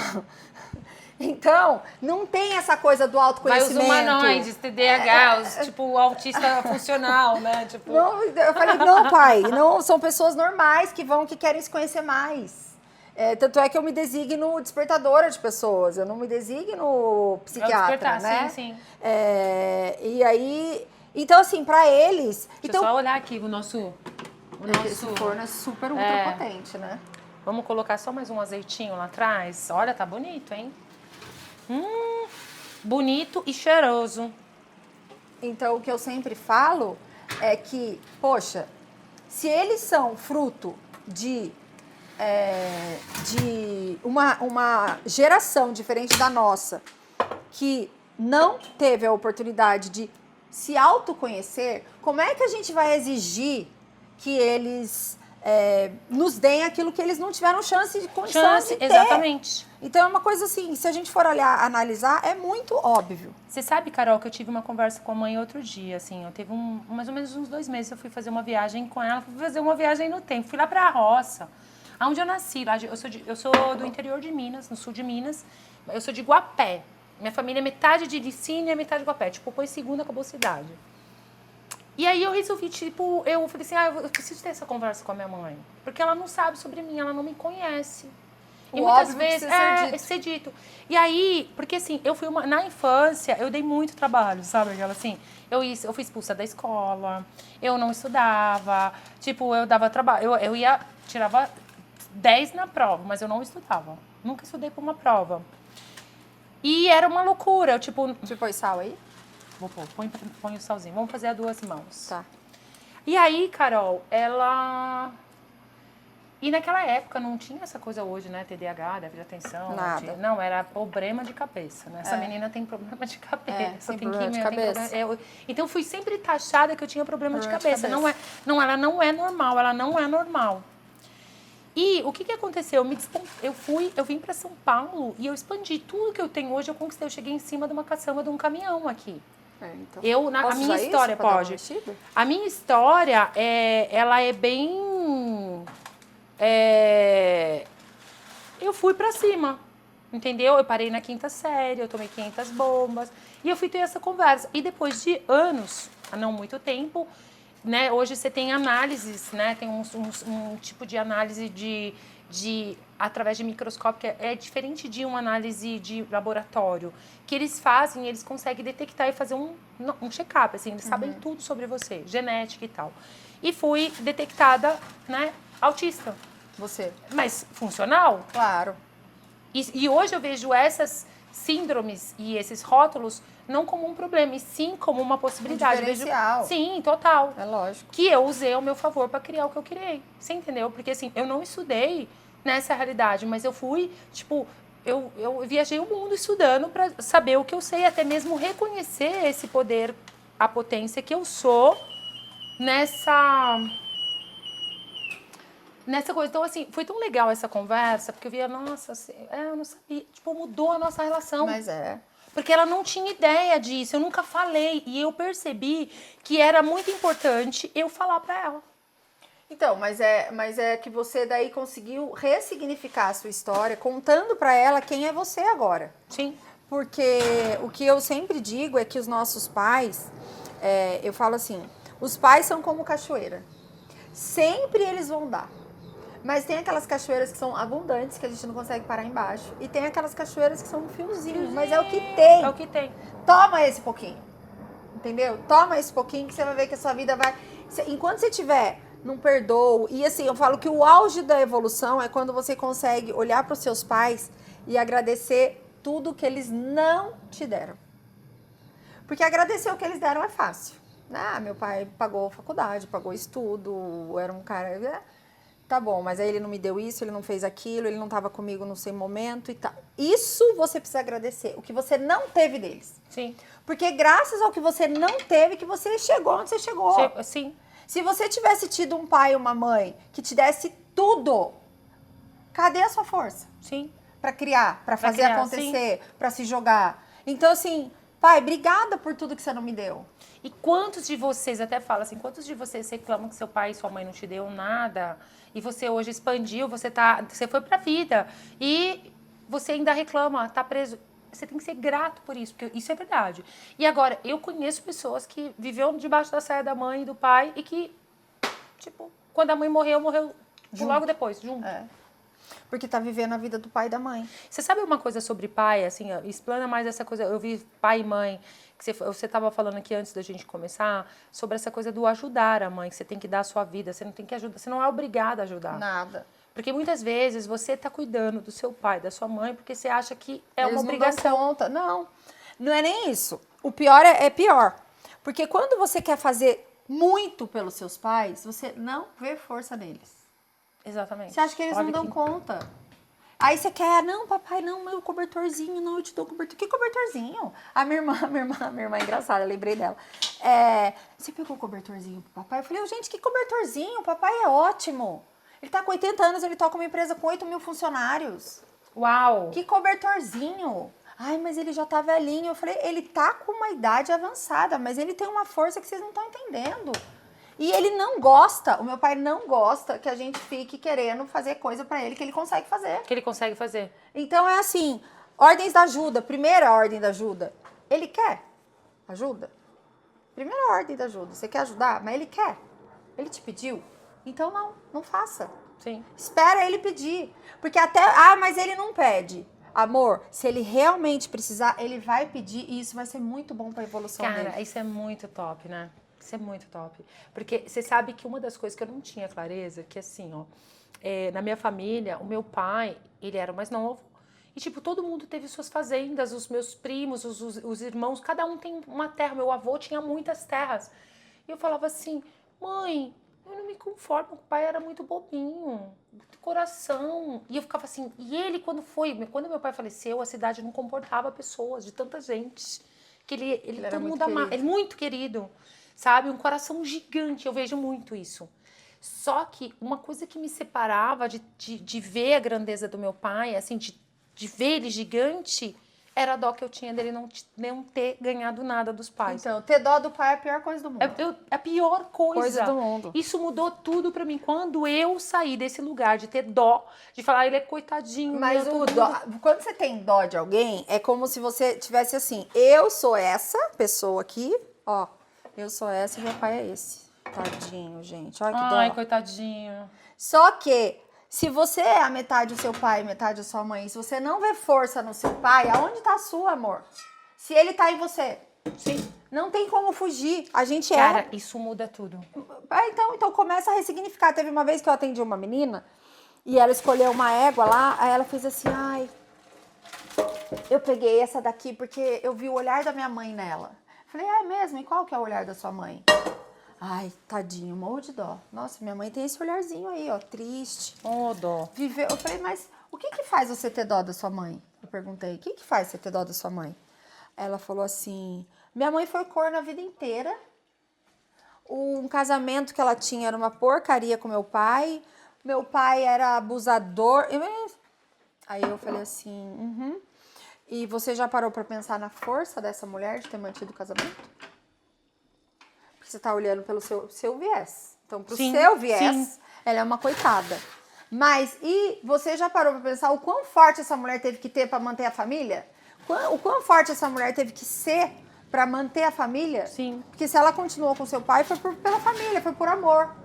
Então, não tem essa coisa do autoconhecimento. Vai os humanoides, TDAH, tipo, o autista funcional, né? Tipo... Não, eu falei, não, pai, não, são pessoas normais que querem se conhecer mais. Tanto é que eu me designo despertadora de pessoas, eu não me designo psiquiatra, né? Sim. E aí, então assim, pra eles... Deixa eu só olhar aqui o nosso... Esse forno é super ultra potente, né? Vamos colocar só mais um azeitinho lá atrás. Olha, tá bonito, hein? Bonito e cheiroso. Então, o que eu sempre falo é que, poxa, se eles são fruto de uma geração diferente da nossa, que não teve a oportunidade de se autoconhecer, como é que a gente vai exigir que eles nos deem aquilo que eles não tiveram chance de condição de ter? Exatamente. Então é uma coisa assim, se a gente for analisar, é muito óbvio. Você sabe, Carol, que eu tive uma conversa com a mãe outro dia, assim, eu teve mais ou menos uns 2 meses, eu fui fazer uma viagem com ela, fui fazer uma viagem no tempo, fui lá pra roça, onde eu nasci, lá eu sou do interior de Minas, no sul de Minas, eu sou de Guapé, minha família é metade de Licínio e metade de Guapé, tipo, pôs segunda, acabou cidade. E aí eu resolvi, tipo, eu falei assim, eu preciso ter essa conversa com a minha mãe, porque ela não sabe sobre mim, ela não me conhece. E muitas vezes ser dito. E aí, porque assim, na infância, eu dei muito trabalho, sabe? Aquela assim, eu fui expulsa da escola, eu não estudava, tipo, eu dava trabalho, tirava 10 na prova, mas eu não estudava. Nunca estudei para uma prova. E era uma loucura, eu, tipo... Você põe sal aí? Vou pôr, põe o salzinho. Vamos fazer a 2 mãos. Tá. E aí, Carol, ela... E naquela época não tinha essa coisa hoje, né? TDAH, déficit de atenção. Nada. Não, era problema de cabeça, né? Essa menina tem problema de cabeça, tem tem problema de química, cabeça. Então, eu fui sempre taxada que eu tinha problema de Problema de cabeça. cabeça. Ela não é normal, ela não é normal. E o que aconteceu? Eu vim para São Paulo e eu expandi tudo que eu tenho hoje, eu conquistei. Eu cheguei em cima de uma caçamba de um caminhão aqui. Então. A minha história, pode. A minha história, ela é bem... eu fui pra cima, entendeu? Eu parei na 5ª série, eu tomei 500 bombas e eu fui ter essa conversa. E depois de anos, há não muito tempo, né? Hoje você tem análises, né? Tem um tipo de análise através de microscópio que é diferente de uma análise de laboratório, que eles fazem, eles conseguem detectar e fazer um check-up, assim, eles sabem tudo sobre você, genética e tal. E fui detectada, né, autista. Você. Mas funcional? Claro. E hoje eu vejo essas síndromes e esses rótulos não como um problema, e sim como uma possibilidade. Diferencial. Sim, total. É lógico. Que eu usei ao meu favor para criar o que eu criei. Você entendeu? Porque assim, eu não estudei nessa realidade, mas eu fui, tipo, eu viajei o mundo estudando para saber o que eu sei, até mesmo reconhecer esse poder, a potência que eu sou nessa coisa. Então, assim, foi tão legal essa conversa, porque eu via, nossa, assim, eu não sabia, tipo, mudou a nossa relação. Mas é. Porque ela não tinha ideia disso, eu nunca falei. E eu percebi que era muito importante eu falar pra ela. Então, mas é que você daí conseguiu ressignificar a sua história, contando pra ela quem é você agora. Sim. Porque o que eu sempre digo é que os nossos pais, eu falo assim, os pais são como cachoeira. Sempre eles vão dar. Mas tem aquelas cachoeiras que são abundantes, que a gente não consegue parar embaixo. E tem aquelas cachoeiras que são um fiozinho, mas é o que tem. É o que tem. Toma esse pouquinho. Entendeu? Toma esse pouquinho que você vai ver que a sua vida vai... Enquanto você tiver num perdoo... E assim, eu falo que o auge da evolução é quando você consegue olhar para os seus pais e agradecer tudo que eles não te deram. Porque agradecer o que eles deram é fácil. Ah, meu pai pagou faculdade, pagou estudo, era um cara... Tá bom, mas aí ele não me deu isso, ele não fez aquilo, ele não estava comigo no seu momento e tal. Isso você precisa agradecer, o que você não teve deles. Sim. Porque graças ao que você não teve, que você chegou onde você chegou. Sim. Se você tivesse tido um pai e uma mãe que te desse tudo, cadê a sua força? Sim. Pra criar, pra fazer criar, acontecer, pra se jogar. Então, assim, pai, obrigada por tudo que você não me deu. E quantos de vocês, até fala assim, quantos de vocês reclamam que seu pai e sua mãe não te deu nada e você hoje expandiu, você foi pra vida e você ainda reclama, tá preso. Você tem que ser grato por isso, porque isso é verdade. E agora, eu conheço pessoas que viveram debaixo da saia da mãe e do pai e que, tipo, quando a mãe morreu logo depois, junto. É. Porque tá vivendo a vida do pai e da mãe. Você sabe uma coisa sobre pai, assim, ó, explana mais essa coisa, eu vi pai e mãe, que você estava falando aqui antes da gente começar, sobre essa coisa do ajudar a mãe, que você tem que dar a sua vida, você não tem que ajudar, você não é obrigada a ajudar. Nada. Porque muitas vezes você tá cuidando do seu pai, da sua mãe, porque você acha que é uma Eles obrigação. Não dão conta. Não, não é nem isso. O pior é pior. Porque quando você quer fazer muito pelos seus pais, você não vê força neles. Exatamente. Você acha que eles não dão conta. Aí você quer, não, papai, não, meu cobertorzinho, não, eu te dou cobertor. Que cobertorzinho? A minha irmã é engraçada, eu lembrei dela. Você pegou o cobertorzinho pro papai? Eu falei, gente, que cobertorzinho? O papai é ótimo. Ele tá com 80 anos, ele toca uma empresa com 8 mil funcionários. Uau! Que cobertorzinho? Ai, mas ele já tá velhinho. Eu falei, ele tá com uma idade avançada, mas ele tem uma força que vocês não estão entendendo. E ele não gosta, o meu pai não gosta que a gente fique querendo fazer coisa pra ele que ele consegue fazer. Que ele consegue fazer. Então é assim, ordens da ajuda, primeira ordem da ajuda. Ele quer ajuda? Primeira ordem da ajuda, você quer ajudar, mas ele quer. Ele te pediu? Então não faça. Sim. Espera ele pedir. Porque mas ele não pede. Amor, se ele realmente precisar, ele vai pedir e isso vai ser muito bom pra evolução dele. Cara, isso é muito top, né? Isso é muito top. Porque você sabe que uma das coisas que eu não tinha clareza, que assim, ó, na minha família, o meu pai, ele era o mais novo. E, tipo, todo mundo teve suas fazendas, os meus primos, os irmãos, cada um tem uma terra. Meu avô tinha muitas terras. E eu falava assim, mãe, Eu não me conformo, o pai era muito bobinho, muito coração. E eu ficava assim, e ele quando meu pai faleceu, a cidade não comportava pessoas, de tanta gente. Que ele era todo muito mundo amava, querido. ele muito querido, sabe? Um coração gigante, eu vejo muito isso. Só que uma coisa que me separava de ver a grandeza do meu pai, assim, de ver ele gigante, era a dó que eu tinha dele não ter ganhado nada dos pais. Então, ter dó do pai é a pior coisa do mundo. É a pior coisa. Coisa do mundo. Isso mudou tudo pra mim. Quando eu saí desse lugar de ter dó, de falar, ele é coitadinho. Mas meu, o dó, quando você tem dó de alguém, é como se você tivesse assim, eu sou essa pessoa aqui, ó, eu sou essa e meu pai é esse. Tadinho, gente, olha que dó. Ai, coitadinho. Só que, se você é a metade do seu pai e metade da sua mãe, se você não vê força no seu pai, aonde tá a sua, amor? Se ele tá em você. Sim. Não tem como fugir. A gente Cara, isso muda tudo. Então começa a ressignificar. Teve uma vez que eu atendi uma menina e ela escolheu uma égua lá, aí ela fez assim, ai, eu peguei essa daqui porque eu vi o olhar da minha mãe nela. Falei, é mesmo? E qual que é o olhar da sua mãe? Ai, tadinho, morro de dó. Nossa, minha mãe tem esse olharzinho aí, ó, triste. Ô, dó. Viveu. Eu falei, mas o que faz você ter dó da sua mãe? Eu perguntei, o que faz você ter dó da sua mãe? Ela falou assim, minha mãe foi corna a vida inteira. Um casamento que ela tinha era uma porcaria com meu pai. Meu pai era abusador. Aí eu falei assim, E você já parou pra pensar na força dessa mulher de ter mantido o casamento? Porque você tá olhando pelo seu viés. Então, pro seu viés, ela é uma coitada. Mas, e você já parou pra pensar o quão forte essa mulher teve que ter pra manter a família? O quão forte essa mulher teve que ser pra manter a família? Sim. Porque se ela continuou com seu pai, foi pela família, foi por amor.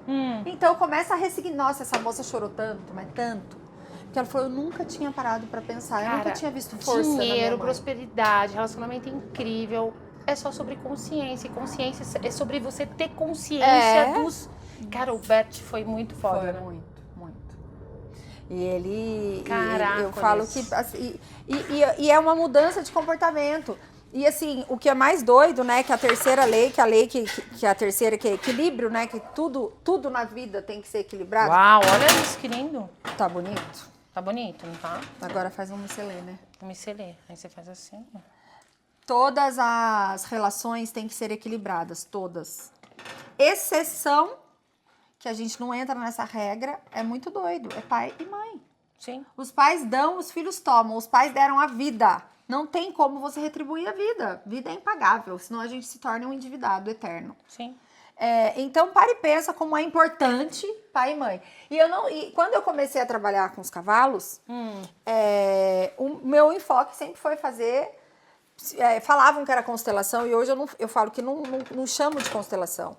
Então, começa a ressignificar. Nossa, essa moça chorou tanto, mas tanto. Porque ela falou, eu nunca tinha parado pra pensar, eu nunca tinha visto força na minha dinheiro, mãe. prosperidade, relacionamento incrível. É só sobre consciência. E consciência é sobre você ter consciência dos... Cara, o Bert foi muito foda, Foi né? muito. E ele... Caraca, eu falo que... Assim, e é uma mudança de comportamento. E assim, o que é mais doido, né? Que a terceira lei, que a terceira, que é equilíbrio, né? Que tudo na vida tem que ser equilibrado. Uau, olha isso, que lindo. Tá bonito? Tá bonito, não tá? Agora faz um micelê, né? Um micelê. Aí você faz assim, ó. Todas as relações têm que ser equilibradas, todas. Exceção, que a gente não entra nessa regra, é muito doido, é pai e mãe. Sim. Os pais dão, os filhos tomam, os pais deram a vida. Não tem como você retribuir a vida. Vida é impagável, senão a gente se torna um endividado eterno. Sim. Então, para e pensa como é importante pai e mãe. E quando eu comecei a trabalhar com os cavalos, o meu enfoque sempre foi fazer... falavam que era constelação e hoje eu falo que não chamo de constelação.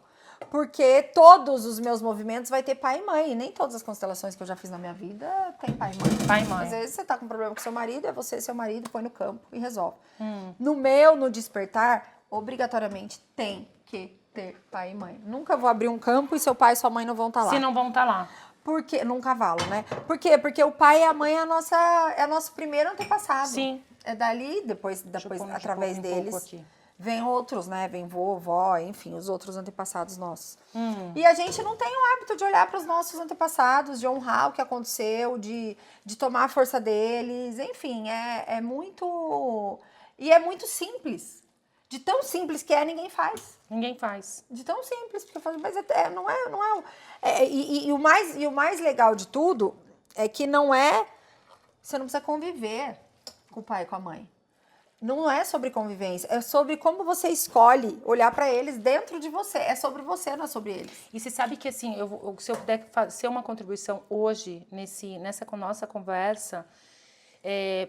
Porque todos os meus movimentos vai ter pai e mãe. E nem todas as constelações que eu já fiz na minha vida tem pai e mãe. Pai e mãe. Às vezes você tá com problema com seu marido, é você e seu marido, põe no campo e resolve. Hum. No despertar, obrigatoriamente tem que ter pai e mãe. Nunca vou abrir um campo e seu pai e sua mãe não vão estar lá. Se não vão estar lá. Porque, num cavalo, né? Por quê? Porque o pai e a mãe é nosso primeiro antepassado. Sim. É dali, depois através deles, vem outros, né? Vem vô, vó, enfim, os outros antepassados nossos. E a gente não tem o hábito de olhar para os nossos antepassados, de honrar o que aconteceu, de tomar a força deles. Enfim, é muito... E é muito simples. De tão simples que ninguém faz. Ninguém faz. De tão simples, porque eu falo, mas não é. E o mais legal de tudo é que não é. Você não precisa conviver com o pai e com a mãe. Não é sobre convivência, é sobre como você escolhe olhar pra eles dentro de você. É sobre você, não é sobre eles. E você sabe que assim, se eu puder fazer uma contribuição hoje nessa nossa conversa,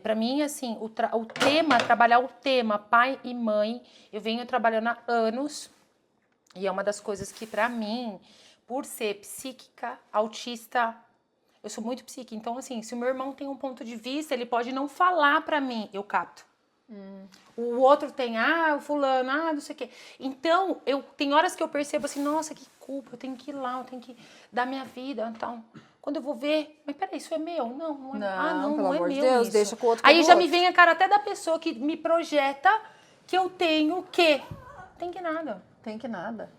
para mim, assim, o tema, trabalhar o tema pai e mãe, eu venho trabalhando há anos e é uma das coisas que pra mim, por ser psíquica, autista, eu sou muito psíquica. Então, assim, se o meu irmão tem um ponto de vista, ele pode não falar pra mim, eu capto. O outro tem, o fulano, não sei o quê. Então, tem horas que eu percebo assim, nossa, que culpa, eu tenho que ir lá, eu tenho que dar minha vida, então... Quando eu vou ver, mas peraí, isso é meu? Não é. Não é meu Deus, isso. deixa com o outro. Aí já me vem a cara até da pessoa que me projeta que eu tenho que. Tem que nada. Tem que nada.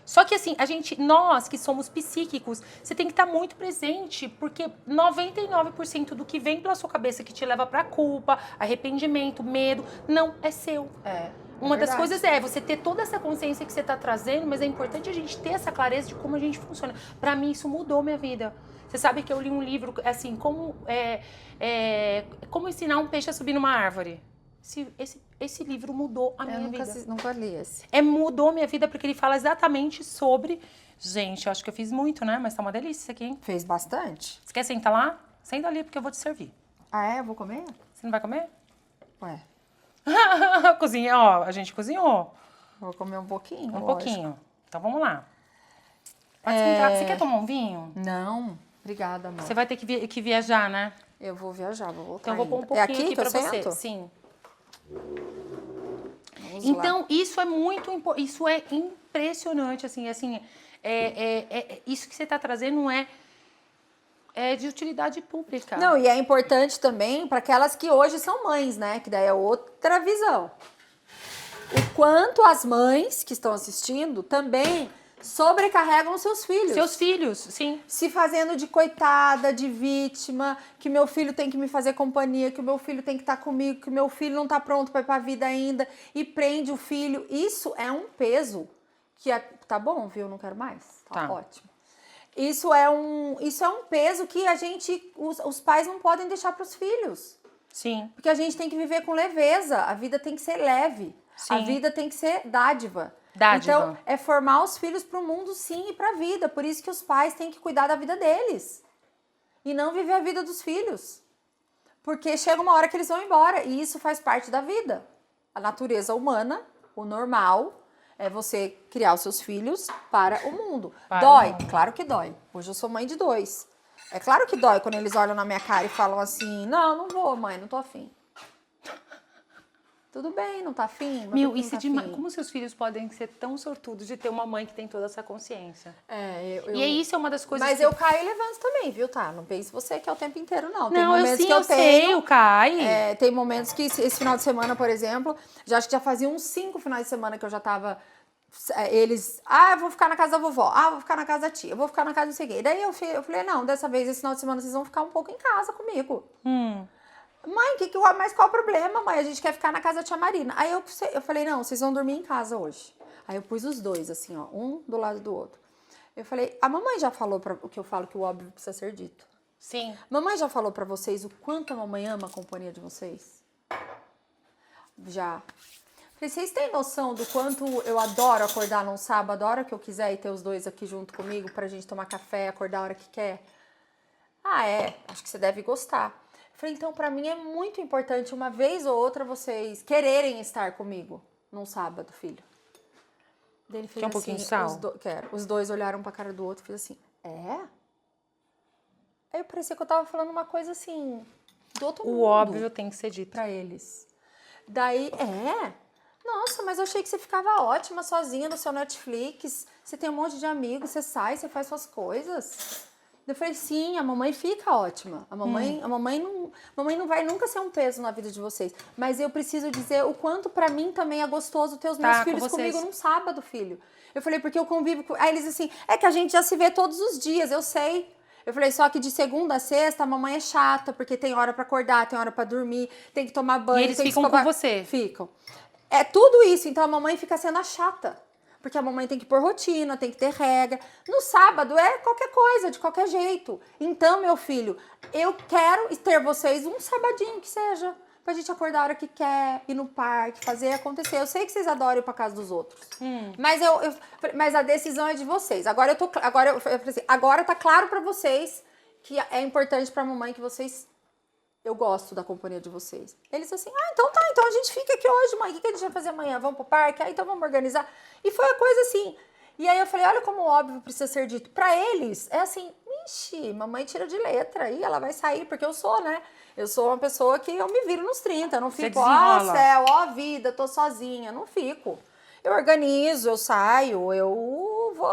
Só que assim, nós que somos psíquicos, você tem que estar muito presente, porque 99% do que vem pela sua cabeça que te leva pra culpa, arrependimento, medo, não é seu. Uma das coisas é você ter toda essa consciência que você tá trazendo, mas é importante a gente ter essa clareza de como a gente funciona. Pra mim, isso mudou minha vida. Você sabe que eu li um livro, assim, como ensinar um peixe a subir numa árvore. Esse livro mudou a minha vida. Nunca li esse. Mudou minha vida porque ele fala exatamente sobre... Gente, eu acho que eu fiz muito, né? Mas tá uma delícia isso aqui, hein? Fez bastante. Você quer sentar lá? Senta ali porque eu vou te servir. Ah, é? Eu vou comer? Você não vai comer? Ué. Cozinha, ó, a gente cozinhou. Vou comer um pouquinho, Um pouquinho. Então vamos lá. Pode sentar. Você quer tomar um vinho? Não. Obrigada, amor. Você vai ter que viajar, né? Eu vou viajar, vou voltar. Então eu vou pôr um pouquinho aqui aqui pra você. sento? Sim. Vamos Então, lá. isso é muito importante, isso é impressionante, assim, isso que você está trazendo é de utilidade pública. Não, e é importante também para aquelas que hoje são mães, né? Que daí é outra visão. O quanto as mães que estão assistindo também sobrecarregam seus filhos. Seus filhos, sim. Se fazendo de coitada, de vítima, que meu filho tem que me fazer companhia, que o meu filho tem que estar comigo, que o meu filho não está pronto para ir para a vida ainda, e prende o filho. Isso é um peso que tá bom, viu? Não quero mais. Tá ótimo. Isso é um peso que os pais não podem deixar para os filhos. Sim. Porque a gente tem que viver com leveza, a vida tem que ser leve, Sim. a vida tem que ser dádiva. Dádiva. Então, é formar os filhos para o mundo, sim, e para a vida. Por isso que os pais têm que cuidar da vida deles. E não viver a vida dos filhos. Porque chega uma hora que eles vão embora. E isso faz parte da vida. A natureza humana, o normal, é você criar os seus filhos para o mundo. Dói? Claro que dói. Hoje eu sou mãe de 2. É claro que dói quando eles olham na minha cara e falam assim, não vou, mãe, não tô afim. Tudo bem, não tá afim? Isso é demais. Como seus filhos podem ser tão sortudos de ter uma mãe que tem toda essa consciência? E isso é uma das coisas. Mas eu caio e levanto também, viu, tá? Não pense você que é o tempo inteiro, não. Tem momentos eu sei, eu caio. Tem momentos que esse final de semana, por exemplo, acho que já fazia uns 5 finais de semana que eu já tava. Eles, eu vou ficar na casa da vovó, eu vou ficar na casa da tia, eu vou ficar na casa do sei quê. Daí eu falei, não, dessa vez, esse final de semana, vocês vão ficar um pouco em casa comigo. Mãe, mas qual o problema, mãe? A gente quer ficar na casa da tia Marina. Aí eu falei, não, vocês vão dormir em casa hoje. Aí eu pus os dois, assim, ó, um do lado do outro. Eu falei, a mamãe já falou o que eu falo que o óbvio precisa ser dito. Sim. Mamãe já falou pra vocês o quanto a mamãe ama a companhia de vocês? Já. Falei, vocês têm noção do quanto eu adoro acordar num sábado, a hora que eu quiser e ter os dois aqui junto comigo pra gente tomar café, acordar a hora que quer? Acho que você deve gostar. Falei, então, pra mim é muito importante, uma vez ou outra, vocês quererem estar comigo num sábado, filho. Daí ele fez Quer um pouquinho de sal? Quero. Os dois olharam pra cara do outro e fez assim, Aí parecia que eu tava falando uma coisa assim, do outro mundo. O óbvio tem que ser dito. Pra eles. Daí, nossa, mas eu achei que você ficava ótima sozinha no seu Netflix, você tem um monte de amigos, você sai, você faz suas coisas. Eu falei, sim, a mamãe fica ótima. A mamãe não vai nunca ser um peso na vida de vocês. Mas eu preciso dizer o quanto pra mim também é gostoso ter os meus filhos comigo num sábado, filho. Eu falei, porque eu convivo com... Aí eles assim, é que a gente já se vê todos os dias, eu sei. Eu falei, só que de segunda a sexta a mamãe é chata, porque tem hora pra acordar, tem hora pra dormir, tem que tomar banho. E eles ficam com você? Ficam. É tudo isso, então a mamãe fica sendo a chata. Porque a mamãe tem que pôr rotina, tem que ter regra. No sábado é qualquer coisa, de qualquer jeito. Então, meu filho, eu quero ter vocês um sabadinho que seja. Pra gente acordar a hora que quer, ir no parque, fazer acontecer. Eu sei que vocês adoram ir pra casa dos outros. Mas a decisão é de vocês. Agora eu falei assim, agora tá claro pra vocês que é importante pra mamãe que vocês... Eu gosto da companhia de vocês. Eles assim, então tá, então a gente fica aqui hoje, mãe. O que a gente vai fazer amanhã? Vamos pro parque? Então vamos organizar. E foi a coisa assim. E aí eu falei, olha como o óbvio precisa ser dito. Pra eles, é assim, ixi, mamãe tira de letra. Aí ela vai sair, porque eu sou, né? Eu sou uma pessoa que eu me viro nos 30. Eu não fico, céu, vida, tô sozinha. Não fico. Eu organizo, eu saio, eu vou...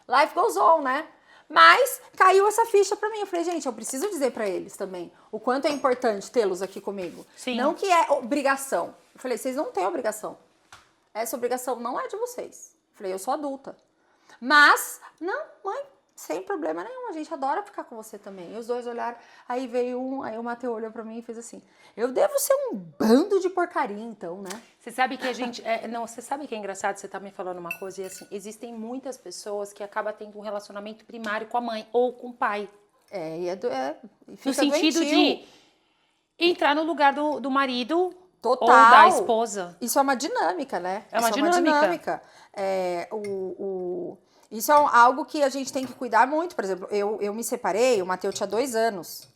Life goes on, né? Mas caiu essa ficha pra mim. Eu falei, gente, eu preciso dizer pra eles também o quanto é importante tê-los aqui comigo. Sim. Não que é obrigação. Eu falei, vocês não têm obrigação. Essa obrigação não é de vocês. Eu falei, eu sou adulta. Mas, não, mãe, sem problema nenhum, a gente adora ficar com você também. E os dois olharam, aí veio aí o Matheus olhou pra mim e fez assim, eu devo ser um bando de porcaria então, né? Você sabe que a gente... não, você sabe que é engraçado, você tá me falando uma coisa, e assim, existem muitas pessoas que acabam tendo um relacionamento primário com a mãe ou com o pai. E fica No sentido doentio. de entrar no lugar do marido Total. ou da esposa. Isso é uma dinâmica, né? É uma Isso dinâmica. Isso é algo que a gente tem que cuidar muito. Por exemplo, eu me separei, o Matheus tinha 2 anos.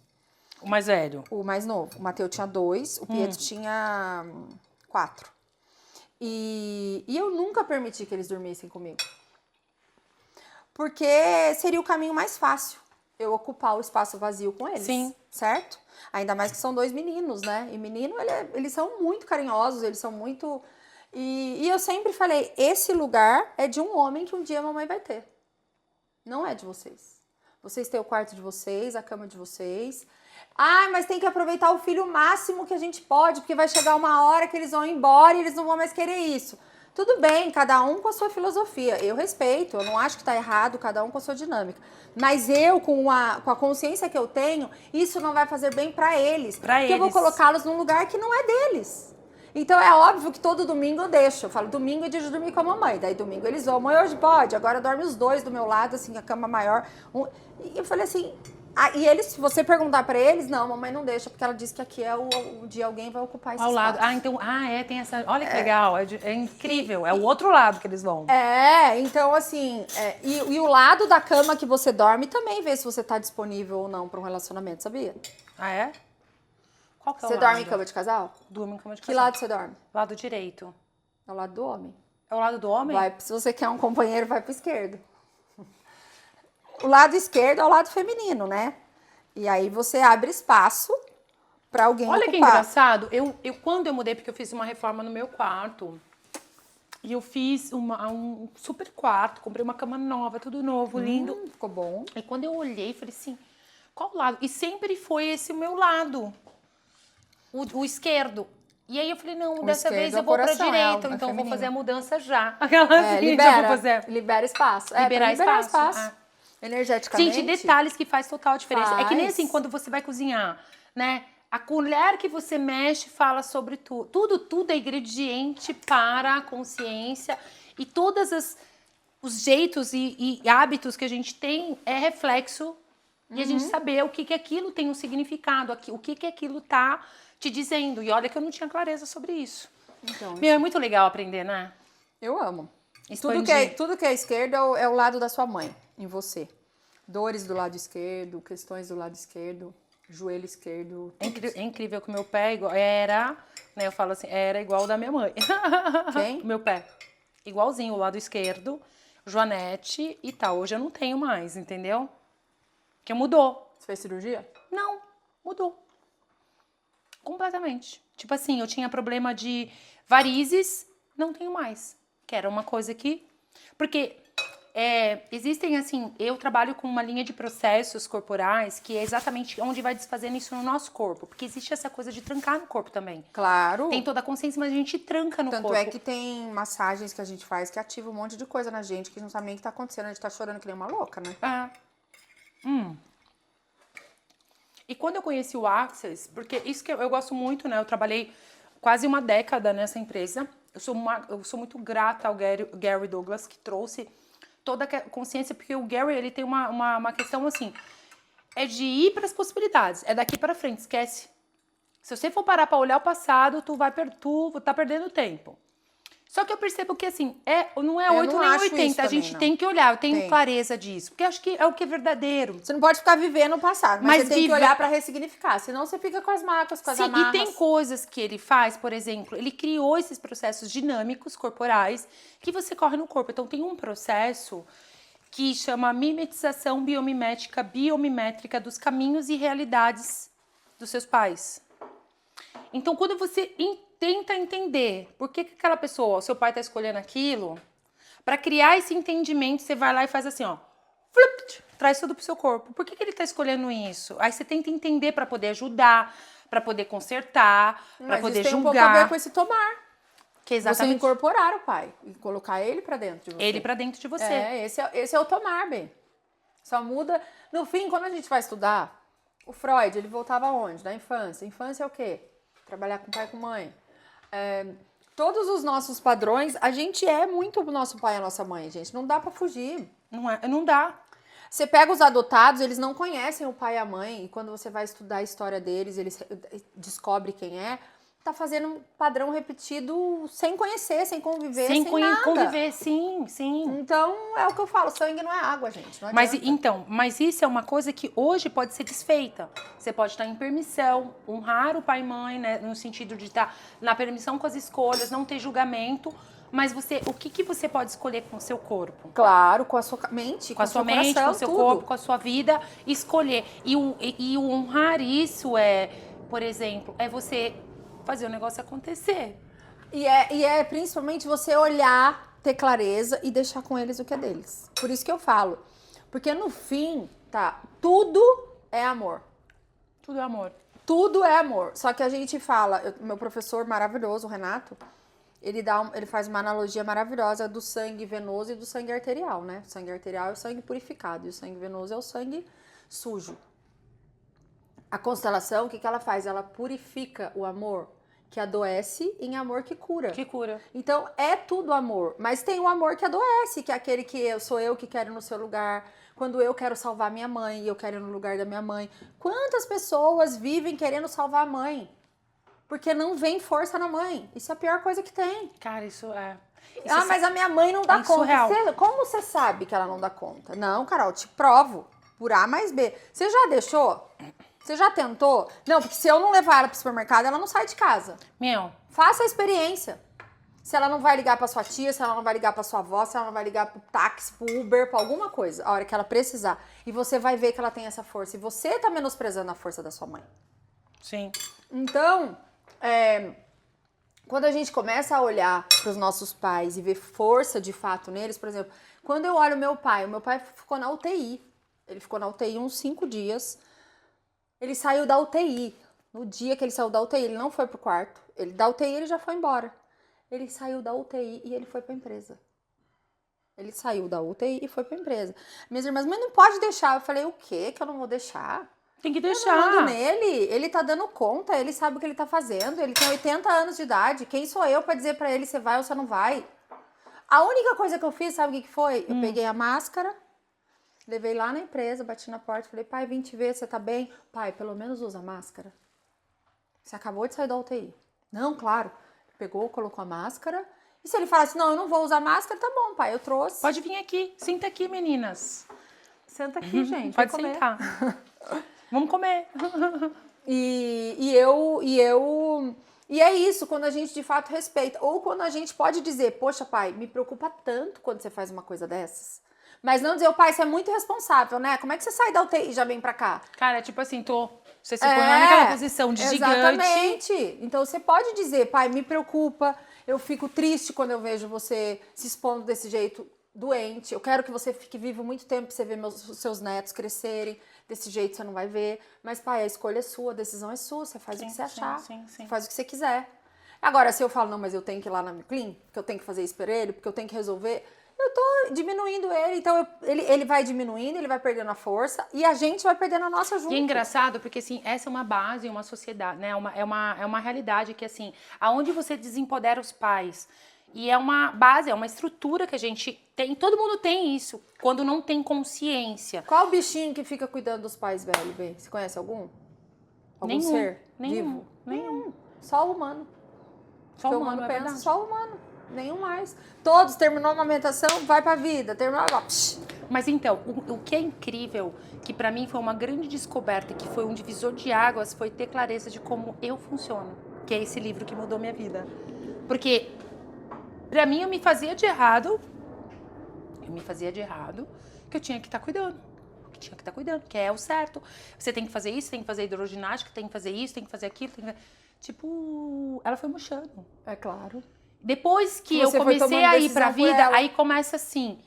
O mais velho. O mais novo. O Matheus tinha 2, o Pietro tinha 4. E eu nunca permiti que eles dormissem comigo. Porque seria o caminho mais fácil. Eu ocupar o espaço vazio com eles. Sim. Certo? Ainda mais que são 2 meninos, né? E menino, eles são muito carinhosos, eles são muito... E eu sempre falei, esse lugar é de um homem que um dia a mamãe vai ter. Não é de vocês. Vocês têm o quarto de vocês, a cama de vocês. Ah, mas tem que aproveitar o filho o máximo que a gente pode, porque vai chegar uma hora que eles vão embora e eles não vão mais querer isso. Tudo bem, cada um com a sua filosofia. Eu respeito, eu não acho que tá errado, cada um com a sua dinâmica. Mas eu, com a consciência que eu tenho, isso não vai fazer bem pra eles. Porque eu vou colocá-los num lugar que não é deles. Então é óbvio que todo domingo eu deixo. Eu falo, domingo é dia de dormir com a mamãe. Daí domingo eles vão, mãe, hoje pode. Agora dorme os 2 do meu lado, assim, a cama maior. E eu falei assim... e eles, se você perguntar pra eles, não, mamãe não deixa, porque ela disse que aqui é o dia alguém vai ocupar esse ao espaço. lado. Então, tem essa... Olha que legal, é incrível, é o outro lado que eles vão. Então assim, e o lado da cama que você dorme também vê se você tá disponível ou não pra um relacionamento, sabia? Ah, é? Qual que é o Você lado? dorme em cama de casal? Durmo em cama de Que casal. lado você dorme? Lado direito. É o lado do homem. É o lado do homem? Se você quer um companheiro, vai pro esquerdo. O lado esquerdo é o lado feminino, né? E aí você abre espaço pra alguém Olha ocupar. que engraçado, quando eu mudei, porque eu fiz uma reforma no meu quarto, e eu fiz um super quarto, comprei uma cama nova, tudo novo, lindo. Ficou bom. E quando eu olhei, falei assim, qual lado? E sempre foi esse o meu lado, o esquerdo. E aí eu falei, não, dessa vez eu vou pra direita, então eu vou fazer a mudança já. Libera espaço. Liberar espaço. Energeticamente. Gente, detalhes que faz total diferença. É que nem Faz. assim, quando você vai cozinhar, né? A colher que você mexe fala sobre tudo. Tudo é ingrediente para a consciência. E todos os jeitos e hábitos que a gente tem é reflexo de a gente saber o que aquilo tem um significado, o que aquilo tá te dizendo. E olha que eu não tinha clareza sobre isso. Então, Meu, é muito legal aprender, né? eu amo. Expandir. Tudo que é esquerdo é o lado da sua mãe, em você. Dores do lado esquerdo, questões do lado esquerdo, joelho esquerdo. É incrível que o meu pé era, né? Eu falo assim, era igual o da minha mãe. Quem? Meu pé. Igualzinho, o lado esquerdo, Joanete e tal. Hoje eu não tenho mais, entendeu? Porque mudou. Você fez cirurgia? Não, mudou. Completamente. Tipo assim, eu tinha problema de varizes, não tenho mais. Que era uma coisa que... Porque existem, assim, eu trabalho com uma linha de processos corporais que é exatamente onde vai desfazendo isso no nosso corpo. Porque existe essa coisa de trancar no corpo também. Claro. Tem toda a consciência, mas a gente tranca no corpo. Tanto é que tem massagens que a gente faz que ativa um monte de coisa na gente que a gente não sabe nem o que tá acontecendo. A gente tá chorando que nem uma louca, né? E quando eu conheci o Access, porque isso que eu gosto muito, né? Eu trabalhei quase uma década nessa empresa. Eu sou muito grata ao Gary Douglas, que trouxe toda a consciência, porque o Gary, ele tem uma questão assim, é de ir para as possibilidades, é daqui para frente, esquece. Se você for parar para olhar o passado, tu tá perdendo tempo. Só que eu percebo que, assim, não é 8 nem 80. A gente tem que olhar, eu tenho clareza disso. Porque eu acho que é o que é verdadeiro. Você não pode ficar vivendo o passado, mas você tem que olhar pra ressignificar. Senão você fica com as marcas, com as amarras. E tem coisas que ele faz, por exemplo, ele criou esses processos dinâmicos corporais que você corre no corpo. Então, tem um processo que chama mimetização biomimétrica dos caminhos e realidades dos seus pais. Então, quando você tenta entender por que aquela pessoa, o seu pai está escolhendo aquilo, para criar esse entendimento, você vai lá e faz assim, ó, flup, traz tudo pro seu corpo. Por que ele está escolhendo isso? Aí você tenta entender para poder ajudar, para poder consertar, para poder julgar. Mas isso tem um pouco a ver com esse tomar. Que é exatamente você incorporar o pai e colocar ele pra dentro de você. ele pra dentro de você. Esse é o tomar, bem. Só muda. No fim, quando a gente vai estudar, o Freud, ele voltava aonde? Na infância. Infância é o quê? Trabalhar com pai e com mãe. Todos os nossos padrões, a gente é muito o nosso pai e a nossa mãe, gente. Não dá pra fugir. Não dá. Você pega os adotados, eles não conhecem o pai e a mãe. E quando você vai estudar a história deles, eles descobrem quem é. Tá fazendo um padrão repetido sem conhecer, sem conviver, sem nada. Conviver, sim. Então, é o que eu falo, sangue não é água, gente. Não adianta. Mas isso é uma coisa que hoje pode ser desfeita. Você pode estar em permissão, honrar o pai e mãe, né? No sentido de estar na permissão com as escolhas, não ter julgamento. Mas o que você pode escolher com o seu corpo? Claro, com a sua mente, com a sua mente, coração, com o seu tudo. corpo, com a sua vida, escolher. E o honrar isso por exemplo, é você fazer o negócio acontecer. E é principalmente você olhar, ter clareza e deixar com eles o que é deles. Por isso que eu falo. Porque no fim, tudo é amor. Tudo é amor. Tudo é amor. Só que a gente fala, meu professor maravilhoso, o Renato, ele faz uma analogia maravilhosa do sangue venoso e do sangue arterial, né? O sangue arterial é o sangue purificado e o sangue venoso é o sangue sujo. A constelação, o que ela faz? Ela purifica o amor que adoece em amor que cura. Que cura. Então, é tudo amor. Mas tem o amor que adoece, que é aquele que sou eu que quero ir no seu lugar. Quando eu quero salvar minha mãe e eu quero ir no lugar da minha mãe. Quantas pessoas vivem querendo salvar a mãe? Porque não vem força na mãe. Isso é a pior coisa que tem. Cara, isso é... Mas a minha mãe não dá conta. Como você sabe que ela não dá conta? Não, Carol, te provo. Por A mais B. Você já deixou? Você já tentou? Não, porque se eu não levar ela pro supermercado, ela não sai de casa. Faça a experiência. Se ela não vai ligar pra sua tia, se ela não vai ligar pra sua avó, se ela não vai ligar pro táxi, pro Uber, pra alguma coisa, a hora que ela precisar. E você vai ver que ela tem essa força. E você tá menosprezando a força da sua mãe. Sim. Então, quando a gente começa a olhar pros nossos pais e ver força de fato neles, por exemplo, quando eu olho o meu pai ficou na UTI. Ele ficou na UTI uns 5 dias. Ele saiu da UTI. No dia que ele saiu da UTI, ele não foi pro quarto. Da UTI ele já foi embora. Ele saiu da UTI e ele foi pra empresa. Ele saiu da UTI e foi pra empresa. Minhas irmãs, mas não pode deixar. Eu falei, o quê? Que eu não vou deixar? Tem que deixar. Eu mando nele. Ele tá dando conta, ele sabe o que ele tá fazendo. Ele tem 80 anos de idade. Quem sou eu pra dizer pra ele se vai ou se não vai? A única coisa que eu fiz, sabe o que foi? Eu peguei a máscara, levei lá na empresa, bati na porta, falei, pai, vim te ver, você tá bem? Pai, pelo menos usa máscara. Você acabou de sair da UTI. Não, claro. Pegou, colocou a máscara. E se ele falasse, não, eu não vou usar máscara, tá bom, pai, eu trouxe. Pode vir aqui, senta aqui, meninas. Senta aqui, gente. Pode sentar. Vamos comer. E é isso, quando a gente de fato respeita. Ou quando a gente pode dizer, poxa, pai, me preocupa tanto quando você faz uma coisa dessas. Mas não dizer, pai, você é muito responsável, né? Como é que você sai da UTI e já vem pra cá? Cara, tipo assim, você se põe lá naquela posição de gigante. Exatamente. Então você pode dizer, pai, me preocupa, eu fico triste quando eu vejo você se expondo desse jeito doente. Eu quero que você fique vivo muito tempo pra você ver seus netos crescerem. Desse jeito você não vai ver. Mas, pai, a escolha é sua, a decisão é sua. Você faz o que você achar. Você faz o que você quiser. Agora, se eu falo, não, mas eu tenho que ir lá na Miclin, porque eu tenho que fazer isso pra ele, porque eu tenho que resolver, eu tô diminuindo ele. Então, ele vai diminuindo, ele vai perdendo a força e a gente vai perdendo a nossa junto. E é engraçado, porque, assim, essa é uma base, uma sociedade, né? É uma realidade que, assim, aonde você desempodera os pais... E é uma base, é uma estrutura que a gente tem. Todo mundo tem isso, quando não tem consciência. Qual bichinho que fica cuidando dos pais velhos, bem? Você conhece algum? Algum ser vivo? Nenhum. Só o humano. Só o humano, pensa, só o humano. Nenhum mais. Todos, terminou a amamentação, vai pra vida. Terminou, Mas então, o que é incrível, que pra mim foi uma grande descoberta, que foi um divisor de águas, foi ter clareza de como eu funciono. Que é esse livro que mudou minha vida. Porque... Pra mim, eu me fazia de errado, que eu tinha que estar cuidando. Que é o certo. Você tem que fazer isso, tem que fazer hidroginástica, tem que fazer isso, tem que fazer aquilo. Tipo, ela foi murchando. É claro. Depois que eu comecei a ir pra vida, aí começa assim,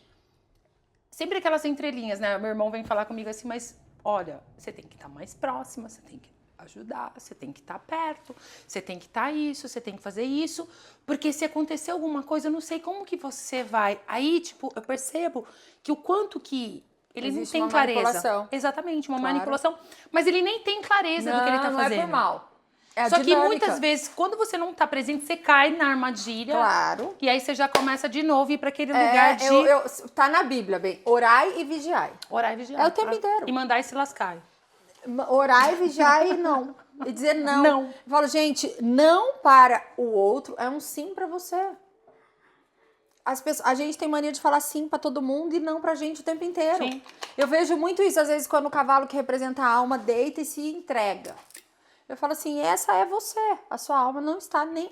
sempre aquelas entrelinhas, né? Meu irmão vem falar comigo assim, mas olha, você tem que estar mais próxima, você tem que... ajudar, você tem que estar perto, você tem que estar isso, você tem que fazer isso, porque se acontecer alguma coisa, eu não sei como que você vai. Aí, tipo, eu percebo que o quanto que ele Existe não uma tem clareza. manipulação. Exatamente, uma Claro. manipulação, mas ele nem tem clareza do que ele tá Não é fazendo. por mal. É a Só que dinâmica. muitas vezes, quando você não tá presente, você cai na armadilha. Claro. E aí você já começa de novo a ir pra aquele lugar de tá na Bíblia, bem, orai e vigiai. orar e vigiar. É o tempo inteiro. E mandar e se lascar. Orar e vigiar e não. E dizer não. Não. Eu falo, gente, não para o outro é um sim pra você. A gente tem mania de falar sim pra todo mundo e não pra gente o tempo inteiro. Sim. Eu vejo muito isso, às vezes, quando o cavalo que representa a alma deita e se entrega. Eu falo assim, essa é você. A sua alma não tá mais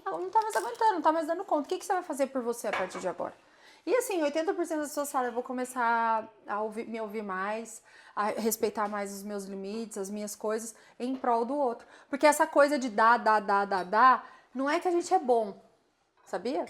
aguentando, não tá mais dando conta. O que você vai fazer por você a partir de agora? E assim, 80% das pessoas falam, eu vou começar a me ouvir mais, a respeitar mais os meus limites, as minhas coisas, em prol do outro. Porque essa coisa de dar, não é que a gente é bom, sabia?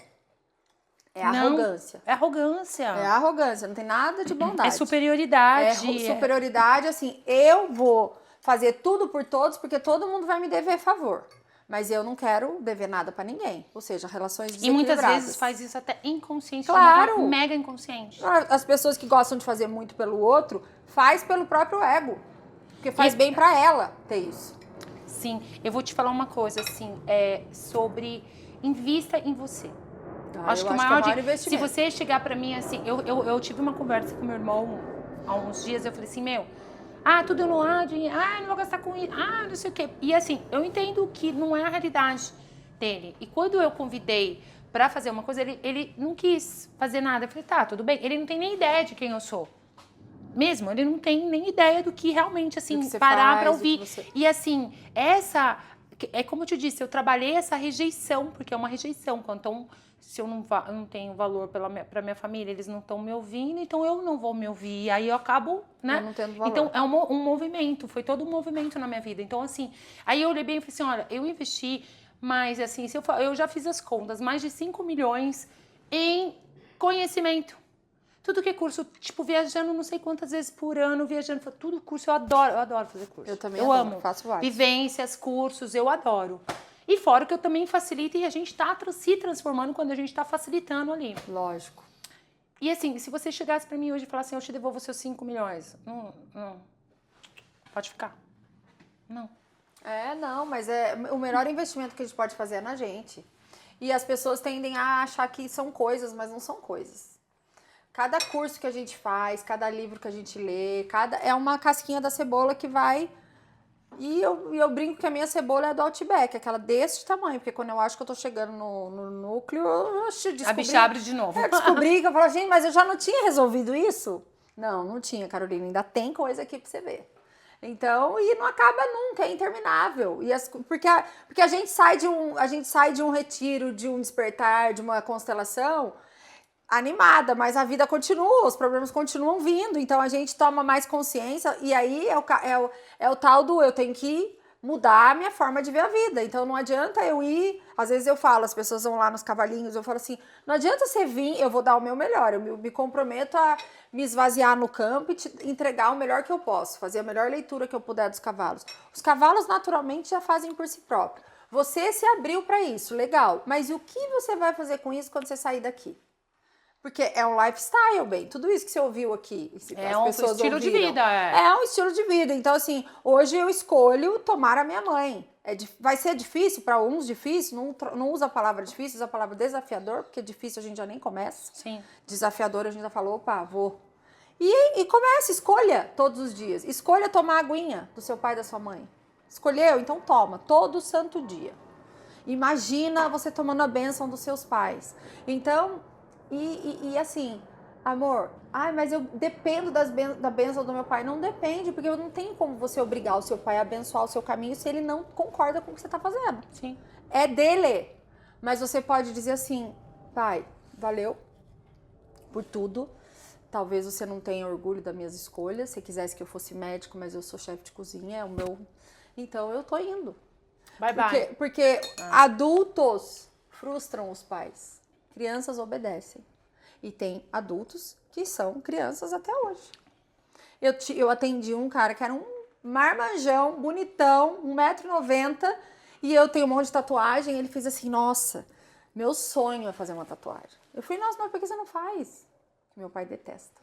É arrogância. É arrogância. É arrogância, não tem nada de bondade. É superioridade. Superioridade, assim, eu vou fazer tudo por todos, porque todo mundo vai me dever favor. Mas eu não quero dever nada pra ninguém. Ou seja, relações E desequilibradas. muitas vezes faz isso até inconsciente. Claro. Mega inconsciente. As pessoas que gostam de fazer muito pelo outro, faz pelo próprio ego. Porque faz bem pra ela ter isso. Sim, eu vou te falar uma coisa, assim, sobre invista em você. Acho que o maior investimento. Se você chegar pra mim assim, eu tive uma conversa com meu irmão há uns dias, eu falei assim, tudo no ar, não vou gastar com isso, não sei o quê. E assim, eu entendo que não é a realidade dele. E quando eu convidei pra fazer uma coisa, ele não quis fazer nada. Eu falei, tá, tudo bem. Ele não tem nem ideia de quem eu sou. Mesmo, ele não tem nem ideia do que realmente, assim, parar pra ouvir. E assim, é como eu te disse, eu trabalhei essa rejeição, porque é uma rejeição. Então, se eu não tenho valor pra minha família, eles não estão me ouvindo, então eu não vou me ouvir. E aí eu acabo, né? Eu não tendo valor. Então, é um movimento, foi todo um movimento na minha vida. Então, assim, aí eu olhei bem e falei assim, olha, eu investi, mas assim, eu já fiz as contas, mais de 5 milhões em conhecimento. Tudo que é curso, tipo, viajando não sei quantas vezes por ano, tudo curso, eu adoro fazer curso. Eu também amo. Faço vários. Vivências, cursos, eu adoro. E fora que eu também facilito e a gente tá se transformando quando a gente tá facilitando ali. Lógico. E assim, se você chegasse pra mim hoje e falasse assim, eu te devolvo seus 5 milhões. Não. Pode ficar. Não. Não, mas o melhor investimento que a gente pode fazer é na gente. E as pessoas tendem a achar que são coisas, mas não são coisas. Cada curso que a gente faz, cada livro que a gente lê, é uma casquinha da cebola que vai... E eu brinco que a minha cebola é do Outback, aquela desse tamanho, porque quando eu acho que eu tô chegando no núcleo, a bicha abre de novo. Descobri que eu falo, gente, mas eu já não tinha resolvido isso? Não tinha, Carolina, ainda tem coisa aqui pra você ver. Então, e não acaba nunca, é interminável. Porque a gente sai de um retiro, de um despertar, de uma constelação animada, mas a vida continua, os problemas continuam vindo, então a gente toma mais consciência e aí é o tal do eu tenho que mudar a minha forma de ver a vida. Então não adianta eu ir, às vezes eu falo, as pessoas vão lá nos cavalinhos, eu falo assim, não adianta você vir, eu vou dar o meu melhor, eu me comprometo a me esvaziar no campo e te entregar o melhor que eu posso, fazer a melhor leitura que eu puder dos cavalos. Os cavalos naturalmente já fazem por si próprios. Você se abriu para isso, legal, mas o que você vai fazer com isso quando você sair daqui? Porque é um lifestyle, bem, tudo isso que você ouviu aqui. É um estilo de vida. É um estilo de vida. Então, assim, hoje eu escolho tomar a minha mãe. Vai ser difícil, para uns difícil, não usa a palavra difícil, usa a palavra desafiador, porque difícil a gente já nem começa. Sim. Desafiador a gente já falou, opa, vou. E comece, escolha todos os dias. Escolha tomar a aguinha do seu pai e da sua mãe. Escolheu? Então toma, todo santo dia. Imagina você tomando a bênção dos seus pais. Então... E assim, amor, mas eu dependo da bênção do meu pai. Não depende, porque não tem como você obrigar o seu pai a abençoar o seu caminho se ele não concorda com o que você tá fazendo. Sim. É dele. Mas você pode dizer assim, pai, valeu por tudo. Talvez você não tenha orgulho das minhas escolhas. Se quisesse que eu fosse médico, mas eu sou chefe de cozinha, é o meu... Então eu tô indo. Bye. Porque adultos frustram os pais. Crianças obedecem. E tem adultos que são crianças até hoje. Eu atendi um cara que era um marmanjão, bonitão, 1,90 m, e eu tenho um monte de tatuagem. Ele fez assim, nossa, meu sonho é fazer uma tatuagem. Eu falei, nossa, mas por que você não faz? Meu pai detesta.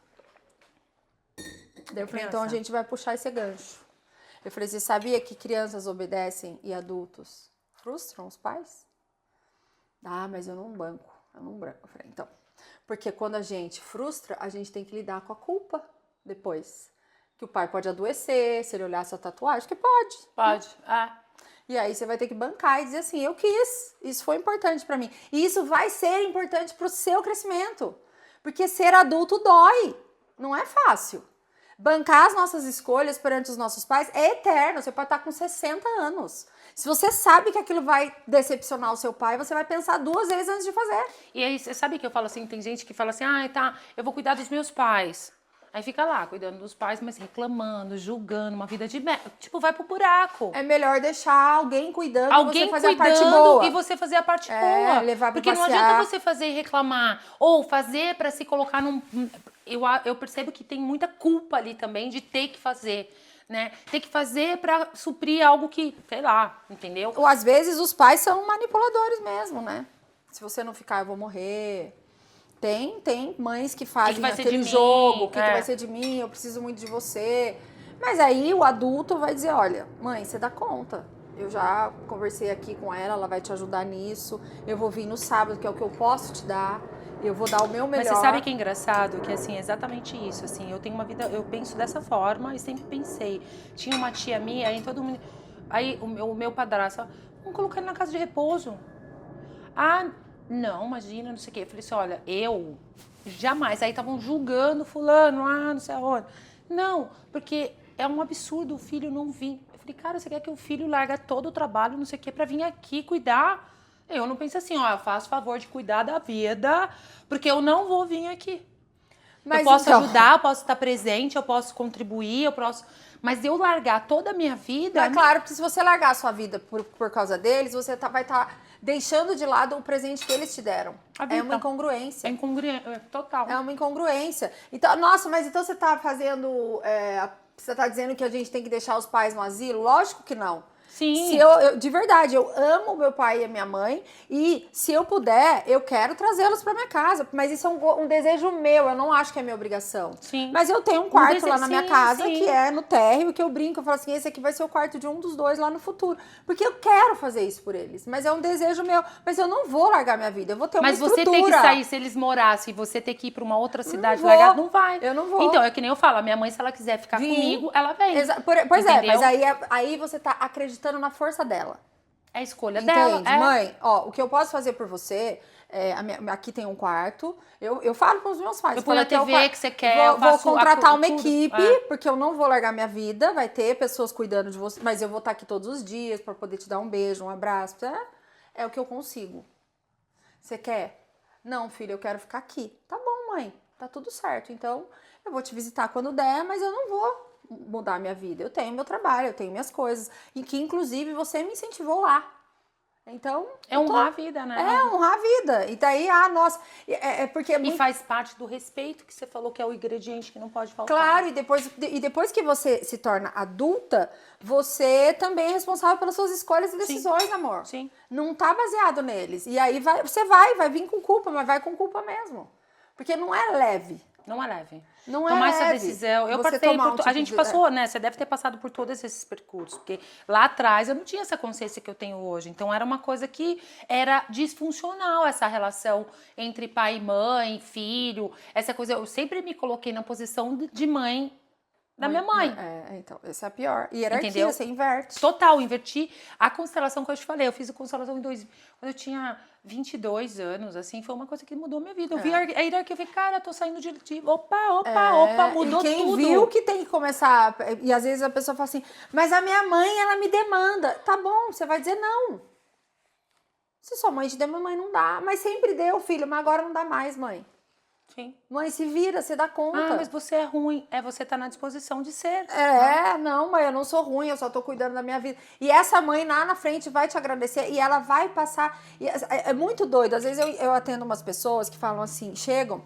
Daí eu falei, então a gente vai puxar esse gancho. Eu falei, você sabia que crianças obedecem e adultos frustram os pais? Ah, mas eu não banco. Eu falei, então, porque quando a gente frustra, a gente tem que lidar com a culpa depois. Que o pai pode adoecer, se ele olhar sua tatuagem, que pode. Pode, E aí você vai ter que bancar e dizer assim, eu quis, isso foi importante pra mim. E isso vai ser importante pro seu crescimento. Porque ser adulto dói, não é fácil. Bancar as nossas escolhas perante os nossos pais é eterno, você pode estar com 60 anos. Se você sabe que aquilo vai decepcionar o seu pai, você vai pensar 2 vezes antes de fazer. E aí, você sabe que eu falo assim, tem gente que fala assim, tá, eu vou cuidar dos meus pais. Aí fica lá, cuidando dos pais, mas reclamando, julgando, uma vida de merda. Tipo, vai pro buraco. É melhor deixar alguém cuidando Alguém e você fazer a parte cuidando boa. e você fazer a parte boa. Levar pra Porque passear. não adianta você fazer e reclamar. Ou fazer pra se colocar num... Eu percebo que tem muita culpa ali também de ter que fazer, né? Ter que fazer pra suprir algo que, sei lá, entendeu? Ou às vezes os pais são manipuladores mesmo, né? Se você não ficar, eu vou morrer. Tem mães que fazem vai ser aquele de mim? jogo, o que vai ser de mim, eu preciso muito de você. Mas aí o adulto vai dizer, olha, mãe, você dá conta. Eu já conversei aqui com ela vai te ajudar nisso. Eu vou vir no sábado, que é o que eu posso te dar. Eu vou dar o meu melhor. Mas você sabe que é engraçado? Que, assim, é exatamente isso, assim. Eu tenho uma vida... Eu penso dessa forma e sempre pensei. Tinha uma tia minha, aí todo mundo... Aí o meu padrasto... Vamos colocar ele na casa de repouso. Ah, não, imagina, não sei o quê. Eu falei assim, olha, eu... Jamais. Aí estavam julgando fulano, não sei aonde. Não, porque é um absurdo o filho não vir. Eu falei, cara, você quer que o filho larga todo o trabalho, não sei o quê, pra vir aqui cuidar... Eu não penso assim, eu faço favor de cuidar da vida, porque eu não vou vir aqui. Mas eu posso ajudar, eu posso estar presente, eu posso contribuir, eu posso... Mas eu largar toda a minha vida... É claro, porque se você largar a sua vida por causa deles, você vai estar deixando de lado o presente que eles te deram. É uma incongruência. É incongruência, total. É uma incongruência. Então, nossa, mas então você tá fazendo... você tá dizendo que a gente tem que deixar os pais no asilo? Lógico que não. Sim. Se de verdade, eu amo meu pai e a minha mãe e se eu puder, eu quero trazê-los para minha casa, mas isso é um desejo meu, eu não acho que é minha obrigação. Sim. Mas eu tenho um quarto lá na minha casa, que é no térreo, que eu brinco, eu falo assim, esse aqui vai ser o quarto de um dos dois lá no futuro, porque eu quero fazer isso por eles, mas é um desejo meu, mas eu não vou largar minha vida, eu vou ter uma estrutura. Mas você tem que sair, se eles morassem, você ter que ir para uma outra cidade largar, não vai. Eu não vou. Então, é que nem eu falo, a minha mãe, se ela quiser ficar comigo, ela vem. Pois é, mas aí você tá acreditando na força dela. É a escolha dela. Entende? Mãe, ó, o que eu posso fazer por você, aqui tem um quarto, eu falo com os meus pais. Eu ponho a TV que você quer, vou contratar uma equipe, porque eu não vou largar minha vida, vai ter pessoas cuidando de você, mas eu vou estar aqui todos os dias para poder te dar um beijo, um abraço, é o que eu consigo. Você quer? Não, filha, eu quero ficar aqui. Tá bom, mãe, tá tudo certo. Então, eu vou te visitar quando der, mas eu não vou mudar a minha vida. Eu tenho meu trabalho, eu tenho minhas coisas. E que, inclusive, você me incentivou lá. Então... É honrar a vida, né? É, honrar a vida. E daí, nossa... porque E faz parte do respeito que você falou que é o ingrediente que não pode faltar. Claro, e depois que você se torna adulta, você também é responsável pelas suas escolhas e decisões, amor. Sim. Não tá baseado neles. E aí você vai vir com culpa, mas vai com culpa mesmo. Porque não é leve. Não é leve. Não tomar é essa leve. decisão. Eu Você passei tomar por... a gente passou, né? Você deve ter passado por todos esses percursos. Porque lá atrás eu não tinha essa consciência que eu tenho hoje. Então era uma coisa que era disfuncional, essa relação entre pai e mãe, filho. Essa coisa. Eu sempre me coloquei na posição de mãe da minha mãe. Então, esse é a pior. Hierarquia, entendeu? Você inverte. Total, inverti a constelação que eu te falei. Eu fiz a constelação quando eu tinha 22 anos, assim, foi uma coisa que mudou minha vida. Eu vi a hierarquia, eu falei, cara, eu tô saindo de opa, mudou tudo. E quem viu que tem que começar, e às vezes a pessoa fala assim, mas a minha mãe, ela me demanda. Tá bom, você vai dizer não. Se sua mãe te der, mamãe não dá. Mas sempre deu, filho, mas agora não dá mais, mãe. Sim. Mãe, se vira, você dá conta. Mas você é ruim. Você tá na disposição de ser. Não, mãe, eu não sou ruim, eu só tô cuidando da minha vida. E essa mãe lá na frente vai te agradecer e ela vai passar. É muito doido. Às vezes eu atendo umas pessoas que falam assim, chegam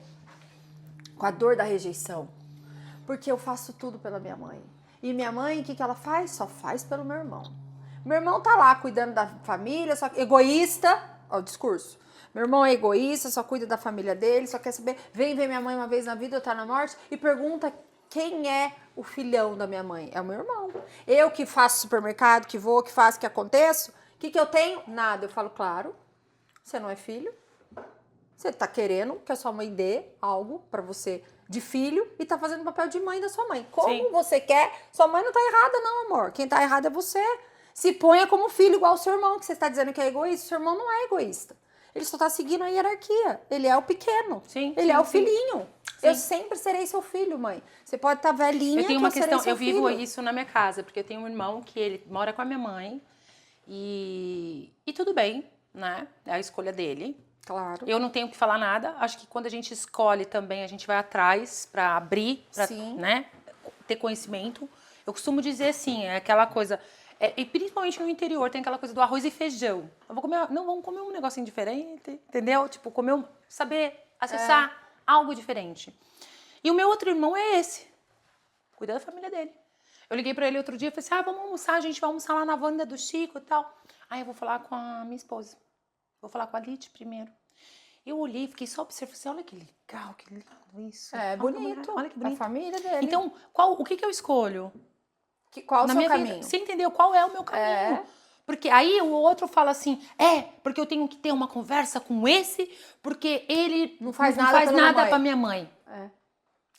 com a dor da rejeição. Porque eu faço tudo pela minha mãe. E minha mãe, o que ela faz? Só faz pelo meu irmão. Meu irmão tá lá cuidando da família, só que egoísta, ó o discurso. Meu irmão é egoísta, só cuida da família dele, só quer saber, vem ver minha mãe uma vez na vida, eu tá na morte, e pergunta quem é o filhão da minha mãe. É o meu irmão. Eu que faço supermercado, que vou, que faço, que aconteço, o que eu tenho? Nada. Eu falo, claro, você não é filho, você tá querendo que a sua mãe dê algo pra você de filho e tá fazendo o papel de mãe da sua mãe. Como Sim. você quer, sua mãe não tá errada não, amor. Quem tá errado é você. Se ponha como filho, igual o seu irmão, que você está dizendo que é egoísta. O seu irmão não é egoísta. Ele só está seguindo a hierarquia. Ele é o pequeno. Sim, ele sim, é o sim. filhinho. Sim. Eu sempre serei seu filho, mãe. Você pode estar velhinha, Eu tenho uma questão, serei eu seu vivo filho. isso na minha casa, porque eu tenho um irmão que ele mora com a minha mãe e tudo bem, né? É a escolha dele. Claro. Eu não tenho que falar nada. Acho que quando a gente escolhe também, a gente vai atrás para abrir, para, né, ter conhecimento. Eu costumo dizer assim, é aquela coisa, e principalmente no interior, tem aquela coisa do arroz e feijão. Eu vou comer, não, vamos comer um negocinho diferente, entendeu? Tipo, comer, saber acessar algo diferente. E o meu outro irmão é esse. Cuida da família dele. Eu liguei pra ele outro dia e falei assim, vamos almoçar, a gente vai almoçar lá na Wanda do Chico e tal. Aí eu vou falar com a minha esposa. Vou falar com a Lite primeiro. Eu olhei e fiquei só observando assim, olha que legal, que lindo isso. É bonito. Olha que bonito. A família dele. Então, o que eu escolho? Qual o Na seu minha caminho? vida, você entendeu qual é o meu caminho? Porque aí o outro fala assim, porque eu tenho que ter uma conversa com esse, porque ele não faz nada pra minha mãe.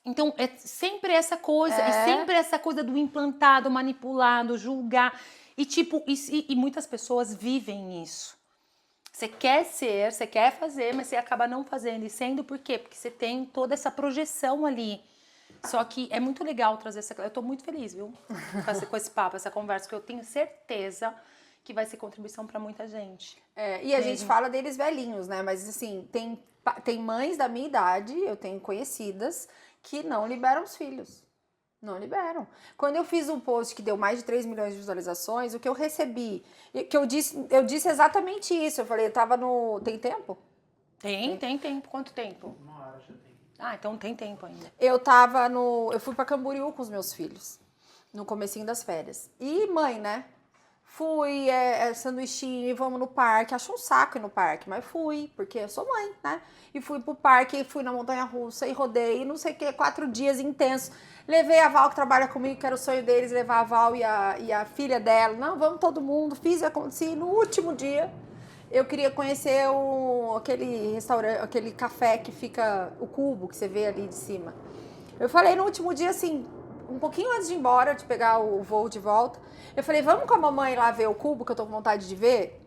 Então, é sempre essa coisa, sempre essa coisa do implantado, manipulado, julgar. E tipo, e muitas pessoas vivem isso. Você quer ser, você quer fazer, mas você acaba não fazendo. E sendo por quê? Porque você tem toda essa projeção ali. Só que é muito legal trazer essa... Eu tô muito feliz, viu? Com esse papo, essa conversa, que eu tenho certeza que vai ser contribuição para muita gente. E a gente fala deles velhinhos, né? Mas assim, tem mães da minha idade, eu tenho conhecidas, que não liberam os filhos. Não liberam. Quando eu fiz um post que deu mais de 3 milhões de visualizações, o que eu recebi, que eu disse exatamente isso. Eu falei, eu tava no... Tem tempo? Tem tempo. Quanto tempo? 1 hora já tem. Então tem tempo ainda. Eu fui pra Camboriú com os meus filhos, no comecinho das férias. E mãe, né? Fui, sanduichinho, vamos no parque. Acho um saco ir no parque, mas fui, porque eu sou mãe, né? E fui pro parque, fui na montanha-russa e rodei, não sei o que, 4 dias intensos. Levei a Val, que trabalha comigo, que era o sonho deles, levar a Val e a filha dela. Não, vamos todo mundo. Fiz e aconteci. No último dia, eu queria conhecer aquele restaurante, aquele café que fica, o Cubo, que você vê ali de cima. Eu falei no último dia, assim, um pouquinho antes de ir embora, de pegar o voo de volta, eu falei, vamos com a mamãe lá ver o Cubo, que eu tô com vontade de ver?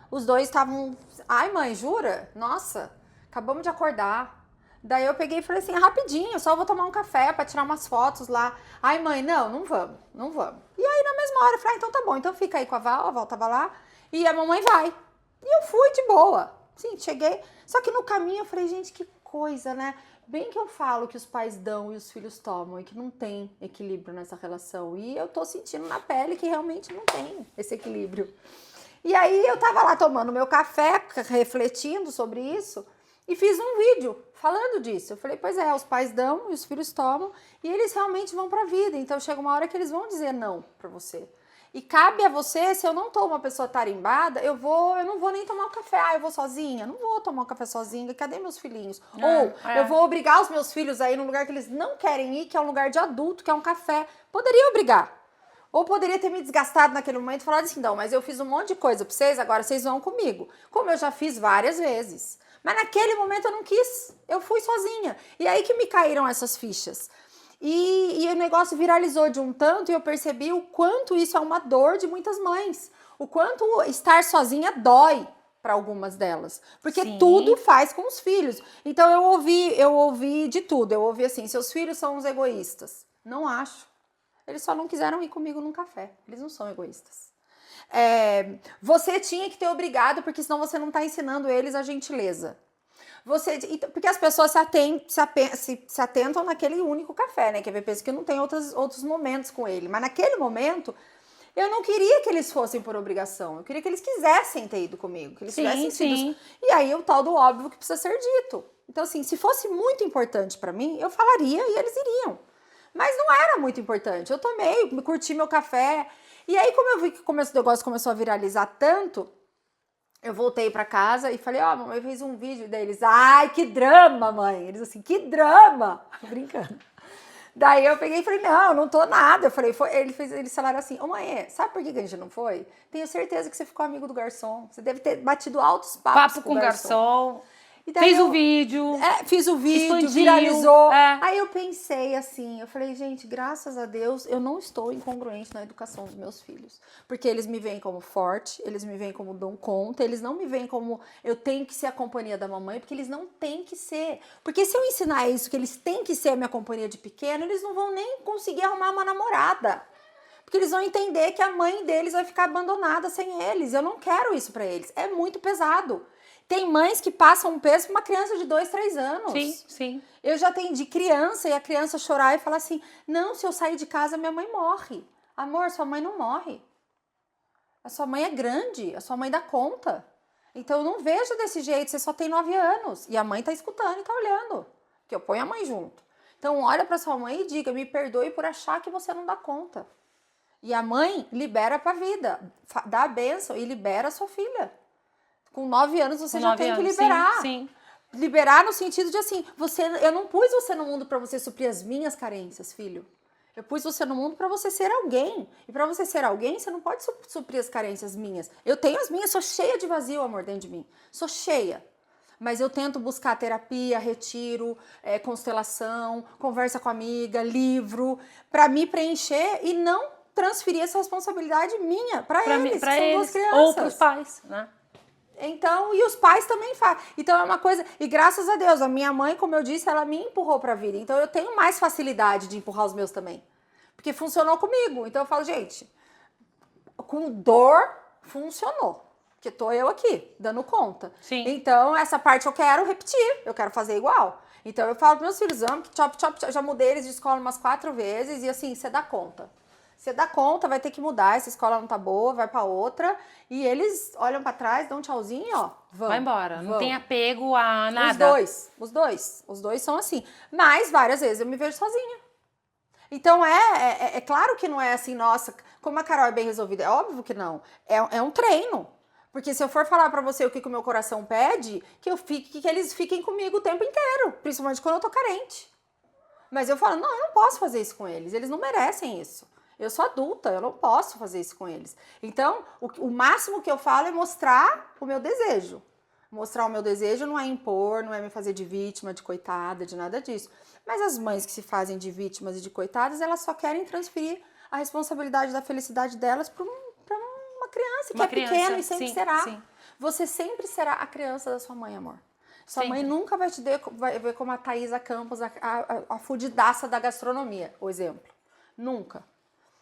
Os dois estavam, ai mãe, jura? Nossa, acabamos de acordar. Daí eu peguei e falei assim, rapidinho, só vou tomar um café pra tirar umas fotos lá. Ai mãe, não vamos. E aí na mesma hora eu falei, então tá bom, então fica aí com a Val tava lá, e a mamãe vai. E eu fui de boa. Sim, cheguei. Só que no caminho eu falei, gente, que coisa, né? Bem que eu falo que os pais dão e os filhos tomam e que não tem equilíbrio nessa relação. E eu tô sentindo na pele que realmente não tem esse equilíbrio. E aí eu tava lá tomando meu café, refletindo sobre isso, e fiz um vídeo falando disso. Eu falei, pois é, os pais dão e os filhos tomam, e eles realmente vão pra vida. Então chega uma hora que eles vão dizer não pra você. E cabe a você, se eu não tô uma pessoa tarimbada, eu não vou nem tomar um café. Eu vou sozinha? Não vou tomar um café sozinha. Cadê meus filhinhos? Eu vou obrigar os meus filhos a ir num lugar que eles não querem ir, que é um lugar de adulto, que é um café. Poderia obrigar. Ou poderia ter me desgastado naquele momento e falado assim, não, mas eu fiz um monte de coisa pra vocês, agora vocês vão comigo. Como eu já fiz várias vezes. Mas naquele momento eu não quis. Eu fui sozinha. E aí que me caíram essas fichas. E o negócio viralizou de um tanto e eu percebi o quanto isso é uma dor de muitas mães. O quanto estar sozinha dói para algumas delas. Porque tudo faz com os filhos. Então eu ouvi de tudo. Eu ouvi assim, seus filhos são uns egoístas. Não acho. Eles só não quiseram ir comigo num café. Eles não são egoístas. Você tinha que ter obrigado, porque senão você não está ensinando eles a gentileza. Porque as pessoas se atentam naquele único café, né? Que é pensa que não tem outros momentos com ele. Mas naquele momento, eu não queria que eles fossem por obrigação. Eu queria que eles quisessem ter ido comigo. Que eles tivessem sido... E aí o tal do óbvio que precisa ser dito. Então, assim, se fosse muito importante pra mim, eu falaria e eles iriam. Mas não era muito importante. Eu tomei, curti meu café. E aí, como eu vi que o negócio começou a viralizar tanto, eu voltei pra casa e falei, mamãe fez um vídeo deles. Ai, que drama, mãe. Eles assim, que drama. Brincando. Daí eu peguei e falei, não tô nada. Eu falei, eles falaram assim, mãe, sabe por que a gente não foi? Tenho certeza que você ficou amigo do garçom. Você deve ter batido altos papos Papo com o garçom. Fez o vídeo. Fiz o vídeo, expandiu, viralizou. Aí eu pensei assim, eu falei, gente, graças a Deus, eu não estou incongruente na educação dos meus filhos. Porque eles me veem como forte, eles me veem como dão conta, eles não me veem como eu tenho que ser a companhia da mamãe, porque eles não têm que ser. Porque se eu ensinar isso, que eles têm que ser a minha companhia de pequeno, eles não vão nem conseguir arrumar uma namorada. Porque eles vão entender que a mãe deles vai ficar abandonada sem eles. Eu não quero isso pra eles. É muito pesado. Tem mães que passam um peso para uma criança de 2, 3 anos. Sim, sim. Eu já atendi criança e a criança chorar e falar assim, não, se eu sair de casa, minha mãe morre. Amor, sua mãe não morre. A sua mãe é grande, a sua mãe dá conta. Então eu não vejo desse jeito, você só tem 9 anos. E a mãe tá escutando e tá olhando. Porque eu ponho a mãe junto. Então olha para sua mãe e diga, me perdoe por achar que você não dá conta. E a mãe libera pra vida, dá a bênção e libera a sua filha. Com 9 anos você já tem que liberar. Sim. Liberar no sentido de assim, eu não pus você no mundo para você suprir as minhas carências, filho. Eu pus você no mundo para você ser alguém. E para você ser alguém, você não pode suprir as carências minhas. Eu tenho as minhas, sou cheia de vazio, amor, dentro de mim. Sou cheia. Mas eu tento buscar terapia, retiro, constelação, conversa com amiga, livro, para me preencher e não transferir essa responsabilidade minha para eles, que são duas crianças. Ou para os pais, né? Então, e os pais também fazem. Então é uma coisa, e graças a Deus, a minha mãe, como eu disse, ela me empurrou pra vida. Então eu tenho mais facilidade de empurrar os meus também. Porque funcionou comigo. Então eu falo, gente, com dor, funcionou. Porque tô eu aqui, dando conta. Sim. Então essa parte eu quero repetir, eu quero fazer igual. Então eu falo pros meus filhos, que chop, já mudei eles de escola umas 4 vezes e assim, você dá conta. Você dá conta, vai ter que mudar, essa escola não tá boa, vai pra outra. E eles olham pra trás, dão um tchauzinho, ó, vão. Vai embora, não tem apego a nada. Os dois são assim. Mas várias vezes eu me vejo sozinha. Então é claro que não é assim, nossa, como a Carol é bem resolvida. É óbvio que não. É um treino. Porque se eu for falar pra você o que o meu coração pede, que eles fiquem comigo o tempo inteiro. Principalmente quando eu tô carente. Mas eu falo, não, eu não posso fazer isso com eles. Eles não merecem isso. Eu sou adulta, eu não posso fazer isso com eles. Então, o máximo que eu falo é mostrar o meu desejo. Mostrar o meu desejo não é impor, não é me fazer de vítima, de coitada, de nada disso. Mas as mães que se fazem de vítimas e de coitadas, elas só querem transferir a responsabilidade da felicidade delas para uma criança que é pequena e sempre será. Sim. Você sempre será a criança da sua mãe, amor. Sua mãe nunca vai te ver como a Thaisa Campos, a fudidaça da gastronomia, o exemplo. Nunca.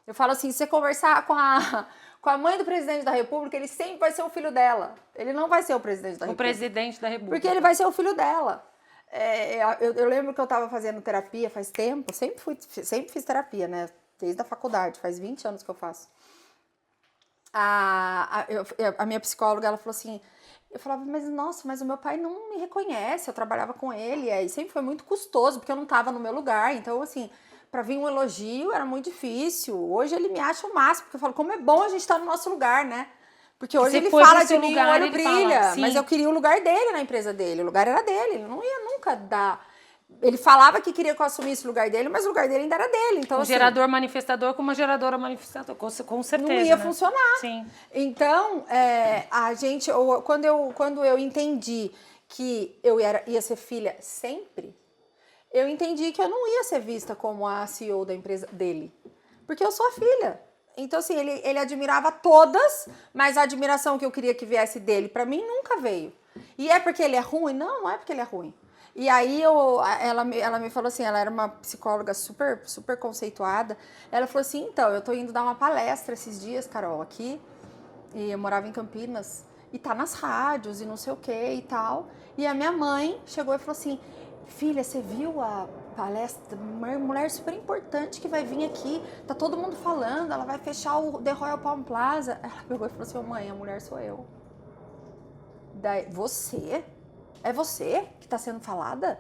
Eu falo assim, se você conversar com a mãe do presidente da República, ele sempre vai ser o filho dela. Ele não vai ser o presidente da República. O presidente da República. Porque ele vai ser o filho dela. Eu lembro que eu estava fazendo terapia faz tempo, sempre fiz terapia, né? Desde a faculdade, faz 20 anos que eu faço. A minha psicóloga, ela falou assim, eu falava, mas o meu pai não me reconhece, eu trabalhava com ele, e sempre foi muito custoso, porque eu não estava no meu lugar, então assim... Pra vir um elogio era muito difícil. Hoje ele me acha o máximo, porque eu falo, como é bom a gente estar no nosso lugar, né? Porque hoje ele fala de mim, o olho brilha. Mas eu queria o lugar dele na empresa dele. O lugar era dele, ele não ia nunca dar... Ele falava que queria que eu assumisse o lugar dele, mas o lugar dele ainda era dele. Então, assim, gerador manifestador com uma geradora manifestador, com certeza. Não ia funcionar. Sim. Então, a gente... Quando eu entendi que eu ia ser filha sempre... Eu entendi que eu não ia ser vista como a CEO da empresa dele. Porque eu sou a filha. Então, assim, ele admirava todas, mas a admiração que eu queria que viesse dele, pra mim, nunca veio. E é porque ele é ruim? Não, não é porque ele é ruim. E aí, ela me falou assim, ela era uma psicóloga super, super conceituada. Ela falou assim, então, eu tô indo dar uma palestra esses dias, Carol, aqui. E eu morava em Campinas. E tá nas rádios e não sei o que e tal. E a minha mãe chegou e falou assim... Filha, você viu a palestra? Uma mulher super importante que vai vir aqui. Tá todo mundo falando, ela vai fechar o The Royal Palm Plaza. Ela pegou e falou assim, mãe, a mulher sou eu. Daí, você? É você que tá sendo falada?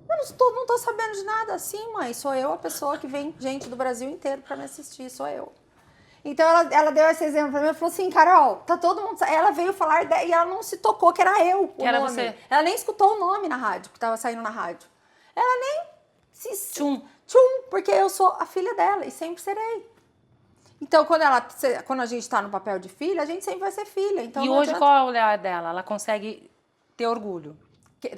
Eu não não tô sabendo de nada. Sim, mãe, sou eu a pessoa que vem gente do Brasil inteiro pra me assistir, sou eu. Então ela deu esse exemplo pra mim e falou assim, Carol, tá todo mundo... Ela veio falar e ela não se tocou que era eu, que era nome. você. Ela nem escutou o nome na rádio, que tava saindo na rádio. Ela nem Tchum, porque eu sou a filha dela e sempre serei. Então, quando a gente tá no papel de filha, a gente sempre vai ser filha. Então, e não hoje adianta... qual é o olhar dela? Ela consegue ter orgulho?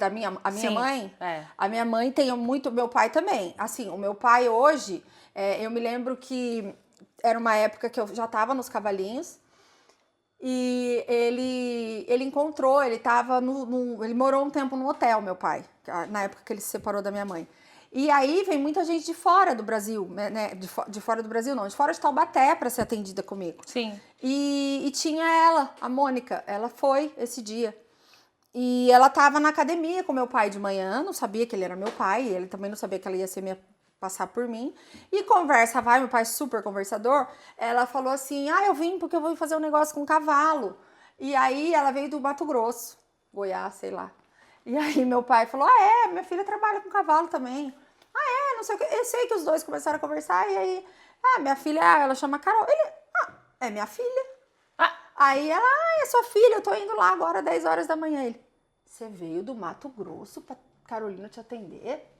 A minha Sim, mãe? É. A minha mãe tem muito, meu pai também. Assim, o meu pai hoje, eu me lembro que era uma época que eu já tava nos Cavalinhos e ele encontrou, ele tava ele morou um tempo no hotel, meu pai, na época que ele se separou da minha mãe. E aí vem muita gente de fora do Brasil, né? De fora do Brasil não, de fora de Taubaté para ser atendida comigo. Sim. E tinha ela, a Mônica, ela foi esse dia. E ela tava na academia com meu pai de manhã, não sabia que ele era meu pai, ele também não sabia que ela ia passar por mim. E conversa vai, meu pai super conversador, ela falou assim, eu vim porque eu vou fazer um negócio com cavalo. E aí ela veio do Mato Grosso, Goiás, sei lá. E aí meu pai falou, minha filha trabalha com cavalo também. Não sei o que. Eu sei que os dois começaram a conversar e aí, minha filha, ela chama Carol. Ele, é minha filha. Aí ela, é sua filha, eu tô indo lá agora, 10 horas da manhã. Ele, você veio do Mato Grosso pra Carolina te atender?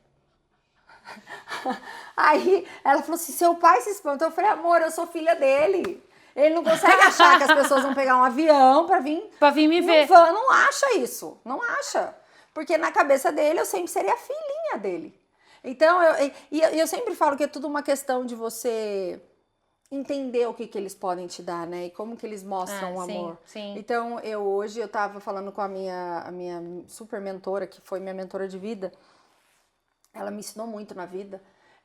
Aí ela falou assim, seu pai se espantou. Eu falei, amor, eu sou filha dele. Ele não consegue achar que as pessoas vão pegar um avião pra vir me ver. Não acha isso, não acha. Porque na cabeça dele eu sempre seria a filhinha dele. Então, eu sempre falo que é tudo uma questão de você entender o que eles podem te dar, né? E como que eles mostram o amor. Sim. Então, hoje eu tava falando com a minha super mentora, que foi minha mentora de vida. Ela me ensinou muito na vida.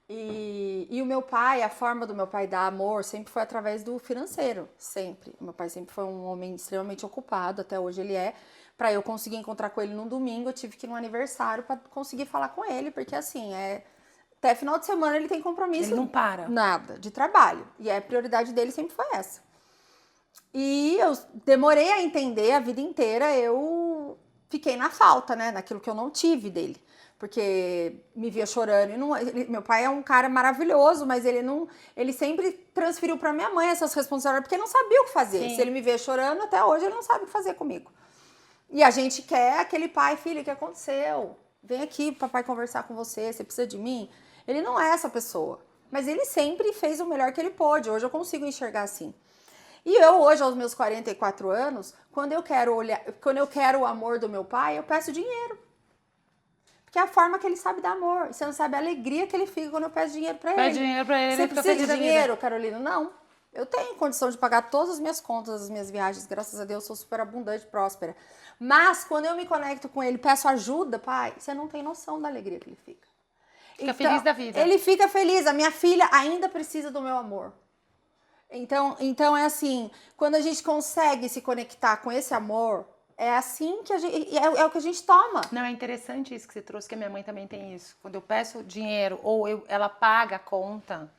E o meu pai, a forma do meu pai dar amor sempre foi através do financeiro, sempre. O meu pai sempre foi um homem extremamente ocupado, até hoje ele é. Pra eu conseguir encontrar com ele num domingo, eu tive que ir no aniversário pra conseguir falar com ele, porque assim, até final de semana ele tem compromisso. Ele não para. Nada, de trabalho. E a prioridade dele sempre foi essa. E eu demorei a entender a vida inteira, eu fiquei na falta, né, naquilo que eu não tive dele. Porque me via chorando. Meu pai é um cara maravilhoso, mas ele sempre transferiu pra minha mãe essas responsabilidades, porque ele não sabia o que fazer. Sim. Se ele me vê chorando, até hoje ele não sabe o que fazer comigo. E a gente quer aquele pai, filho, o que aconteceu? Vem aqui, papai, conversar com você, você precisa de mim? Ele não é essa pessoa, mas ele sempre fez o melhor que ele pôde. Hoje eu consigo enxergar assim. E eu hoje, aos meus 44 anos, quando eu quero o amor do meu pai, eu peço dinheiro. Porque é a forma que ele sabe dar amor. E você não sabe a alegria que ele fica quando eu peço dinheiro pra ele. Pede dinheiro pra ele, você fica precisa feliz de da vida. dinheiro, Carolina? Não. Eu tenho condição de pagar todas as minhas contas, as minhas viagens. Graças a Deus, sou super abundante, próspera. Mas, quando eu me conecto com ele, peço ajuda, pai, você não tem noção da alegria que ele fica. Fica feliz da vida. Ele fica feliz. A minha filha ainda precisa do meu amor. Então é assim, quando a gente consegue se conectar com esse amor, é assim que a gente... É o que a gente toma. Não, é interessante isso que você trouxe, que a minha mãe também tem isso. Quando eu peço dinheiro ou ela paga a conta...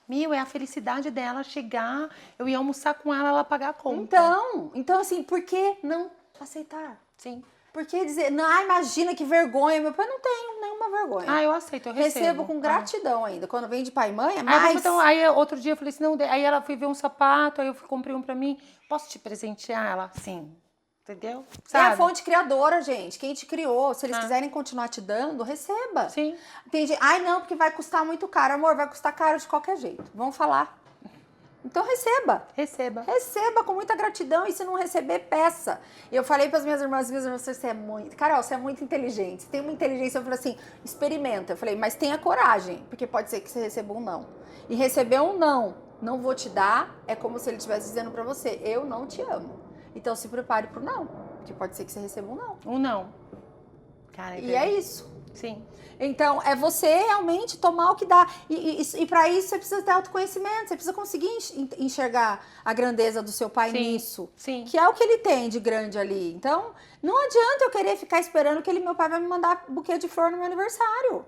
é a felicidade dela chegar, eu ia almoçar com ela pagar a conta. Então assim, por que não aceitar? Sim. Por que dizer, não, imagina que vergonha, meu pai não tem nenhuma vergonha. Eu aceito, eu recebo. Recebo com gratidão ainda. Quando vem de pai e mãe, é mais. Aí outro dia eu falei assim, não, aí ela foi ver um sapato, aí eu comprei um pra mim, posso te presentear? Ela, sim. Entendeu? Sabe? É a fonte criadora, gente. Quem te criou, se eles quiserem continuar te dando, receba. Sim. Tem gente, não, porque vai custar muito caro. Amor, vai custar caro de qualquer jeito. Vamos falar. Então receba. Receba com muita gratidão e se não receber, peça. E eu falei para as minhas irmãs, você é muito... Carol, você é muito inteligente. Você tem uma inteligência, eu falei assim, experimenta. Eu falei, mas tenha coragem, porque pode ser que você receba um não. E receber um não vou te dar, é como se ele estivesse dizendo para você, eu não te amo. Então se prepare pro não, porque pode ser que você receba um não. Um não. Cara, e é isso. Sim. Então, é você realmente tomar o que dá. E para isso, você precisa ter autoconhecimento. Você precisa conseguir enxergar a grandeza do seu pai nisso. Sim. Que é o que ele tem de grande ali. Então, não adianta eu querer ficar esperando que meu pai vai me mandar buquê de flor no meu aniversário.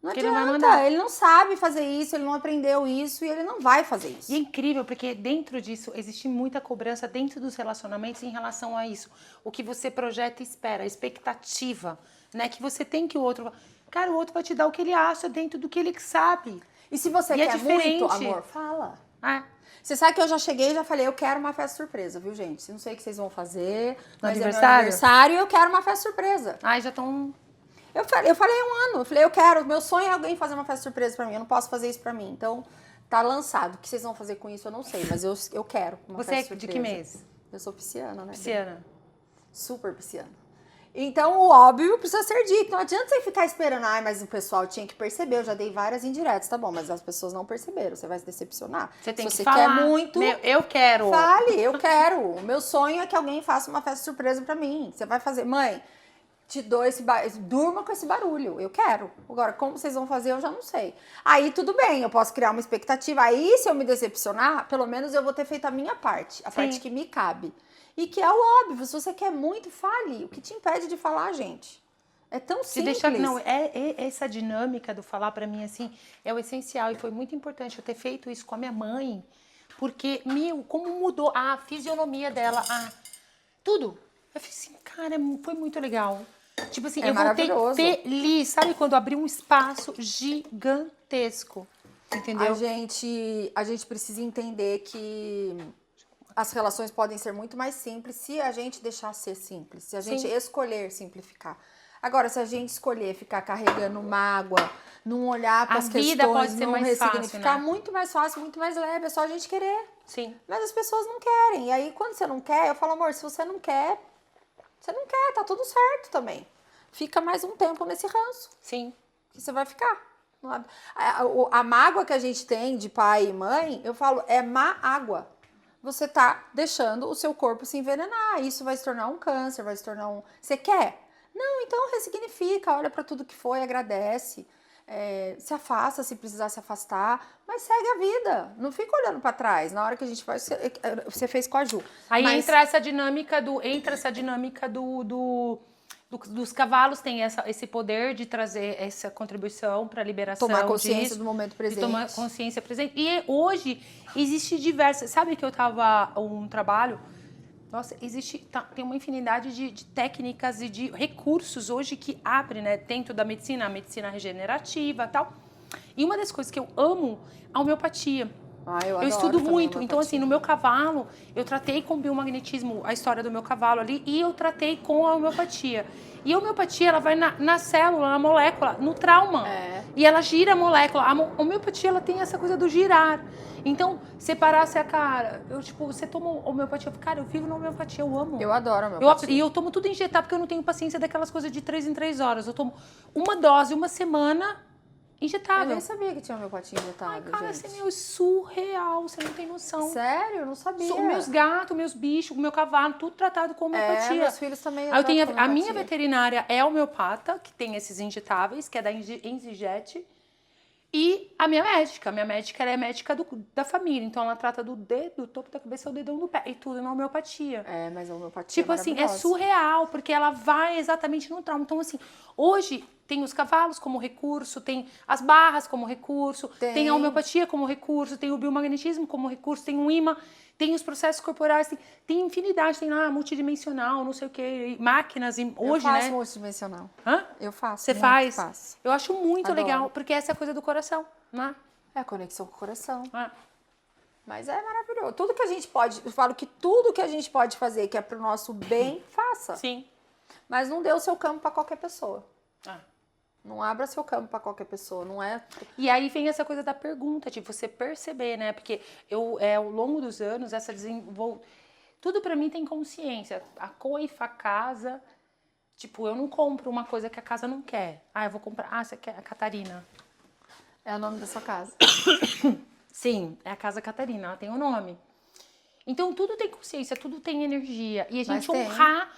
Não adianta. Ele não vai mandar. Ele não sabe fazer isso, ele não aprendeu isso e ele não vai fazer isso. E é incrível, porque dentro disso existe muita cobrança dentro dos relacionamentos em relação a isso. O que você projeta e espera, a expectativa. né? Que você tem que o outro... Cara, o outro vai te dar o que ele acha dentro do que ele sabe. E se você E é quer diferente. muito, amor, fala. É. Você sabe que eu já cheguei e já falei, eu quero uma festa surpresa, viu, gente? Não sei o que vocês vão fazer, mas é meu aniversário e eu quero uma festa surpresa. Ai, já estão... Eu falei há um ano, eu falei, eu quero, meu sonho é alguém fazer uma festa surpresa pra mim, eu não posso fazer isso pra mim. Então, tá lançado. O que vocês vão fazer com isso, eu não sei, mas eu quero uma Você é festa de surpresa. que mês? Eu sou pisciana, né? Pisciana. Super pisciana. Então, o óbvio precisa ser dito. Não adianta você ficar esperando, ai, mas o pessoal tinha que perceber. Eu já dei várias indiretas, tá bom, mas as pessoas não perceberam. Você vai se decepcionar. Você tem se que você falar. quer muito, Eu quero. fale, eu quero. O meu sonho é que alguém faça uma festa surpresa pra mim. Você vai fazer, mãe, te dou durma com esse barulho. Eu quero. Agora, como vocês vão fazer, eu já não sei. Aí, tudo bem, eu posso criar uma expectativa. Aí, se eu me decepcionar, pelo menos eu vou ter feito a minha parte. A parte que me cabe. E que é o óbvio, se você quer muito, fale. O que te impede de falar, gente? É tão simples. Essa dinâmica do falar pra mim, assim, é o essencial. E foi muito importante eu ter feito isso com a minha mãe. Porque, como mudou a fisionomia dela, tudo. Eu falei assim, cara, foi muito legal. Tipo assim, eu voltei feliz. Sabe quando abriu um espaço gigantesco? Entendeu? A gente precisa entender que as relações podem ser muito mais simples se a gente deixar ser simples, se a gente escolher simplificar. Agora, se a gente escolher ficar carregando mágoa, não olhar para as questões, não ressignificar, muito mais fácil, muito mais leve, é só a gente querer. Sim. Mas as pessoas não querem. E aí, quando você não quer, eu falo, amor, se você não quer, tá tudo certo também. Fica mais um tempo nesse ranço. Sim. Que você vai ficar. A mágoa que a gente tem de pai e mãe, eu falo, é má água. Você tá deixando o seu corpo se envenenar. Isso vai se tornar um câncer, vai se tornar um... Você quer? Não, então ressignifica, olha para tudo que foi, agradece. Se afasta se precisar se afastar, mas segue a vida. Não fica olhando para trás. Na hora que a gente faz, você fez com a Ju. Aí entra essa dinâmica dos cavalos, tem esse poder de trazer essa contribuição para a liberação. Tomar consciência do momento presente. De tomar consciência presente. E hoje existe diversas... Sabe que eu tava um trabalho... Nossa, tem uma infinidade de técnicas e de recursos hoje que abre, né, dentro da medicina, a medicina regenerativa e tal. E uma das coisas que eu amo é a homeopatia. Eu estudo muito. Então, assim, no meu cavalo, eu tratei com biomagnetismo a história do meu cavalo ali e eu tratei com a homeopatia. E a homeopatia, ela vai na célula, na molécula, no trauma. E ela gira a molécula. A homeopatia, ela tem essa coisa do girar. Então, separasse a cara, você toma homeopatia, cara, eu vivo na homeopatia, eu amo. Eu adoro homeopatia. E eu tomo tudo injetado, porque eu não tenho paciência daquelas coisas de 3 em 3 horas. Eu tomo uma dose, uma semana, injetável. Eu nem sabia que tinha homeopatia injetável, Ai, cara, gente. assim, é surreal, você não tem noção. Sério? Eu não sabia. Meus gatos, meus bichos, meu cavalo, tudo tratado com homeopatia. Meus filhos também eu tenho a minha veterinária é homeopata, que tem esses injetáveis, que é da Enzijet. E a minha médica ela é médica da família, então ela trata do dedo, do topo da cabeça ao dedão do pé, e tudo na homeopatia. Mas a homeopatia tipo assim, é surreal, porque ela vai exatamente no trauma. Então, assim, hoje tem os cavalos como recurso, tem as barras como recurso, tem a homeopatia como recurso, tem o biomagnetismo como recurso, tem o imã, tem os processos corporais, tem infinidade, tem lá multidimensional, não sei o que, máquinas, hoje, eu faço multidimensional. Hã? Eu faço. Você faz? Faço. Eu acho muito legal, porque essa é a coisa do coração, né? É a conexão com o coração. Ah. Mas é maravilhoso. Tudo que a gente pode, eu falo que tudo que a gente pode fazer que é pro nosso bem, faça. Sim. Mas não dê o seu campo para qualquer pessoa. Ah. Não abra seu campo para qualquer pessoa, não é? E aí vem essa coisa da pergunta, de você perceber, né? Porque ao longo dos anos, tudo pra mim tem consciência. A coifa, a casa, tipo, eu não compro uma coisa que a casa não quer. Eu vou comprar, você quer a Catarina. É o nome da sua casa. Sim, é a Casa Catarina, ela tem o nome. Então, tudo tem consciência, tudo tem energia. E a gente honrar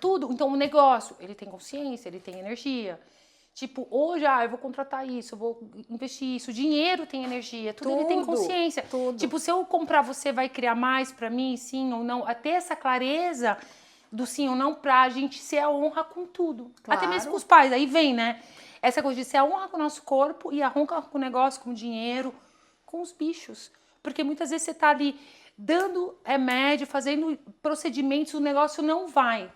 tudo. Então, o negócio, ele tem consciência, ele tem energia. Tipo, hoje, eu vou contratar isso, eu vou investir isso. O dinheiro tem energia, tudo ele tem consciência. Tudo. Tipo, se eu comprar, você vai criar mais pra mim, sim ou não? Até essa clareza do sim ou não pra gente ser a honra com tudo. Claro. Até mesmo com os pais, aí vem, né? Essa coisa de ser a honra com o nosso corpo e a honra com o negócio, com o dinheiro, com os bichos. Porque muitas vezes você tá ali dando remédio, fazendo procedimentos, o negócio não vai.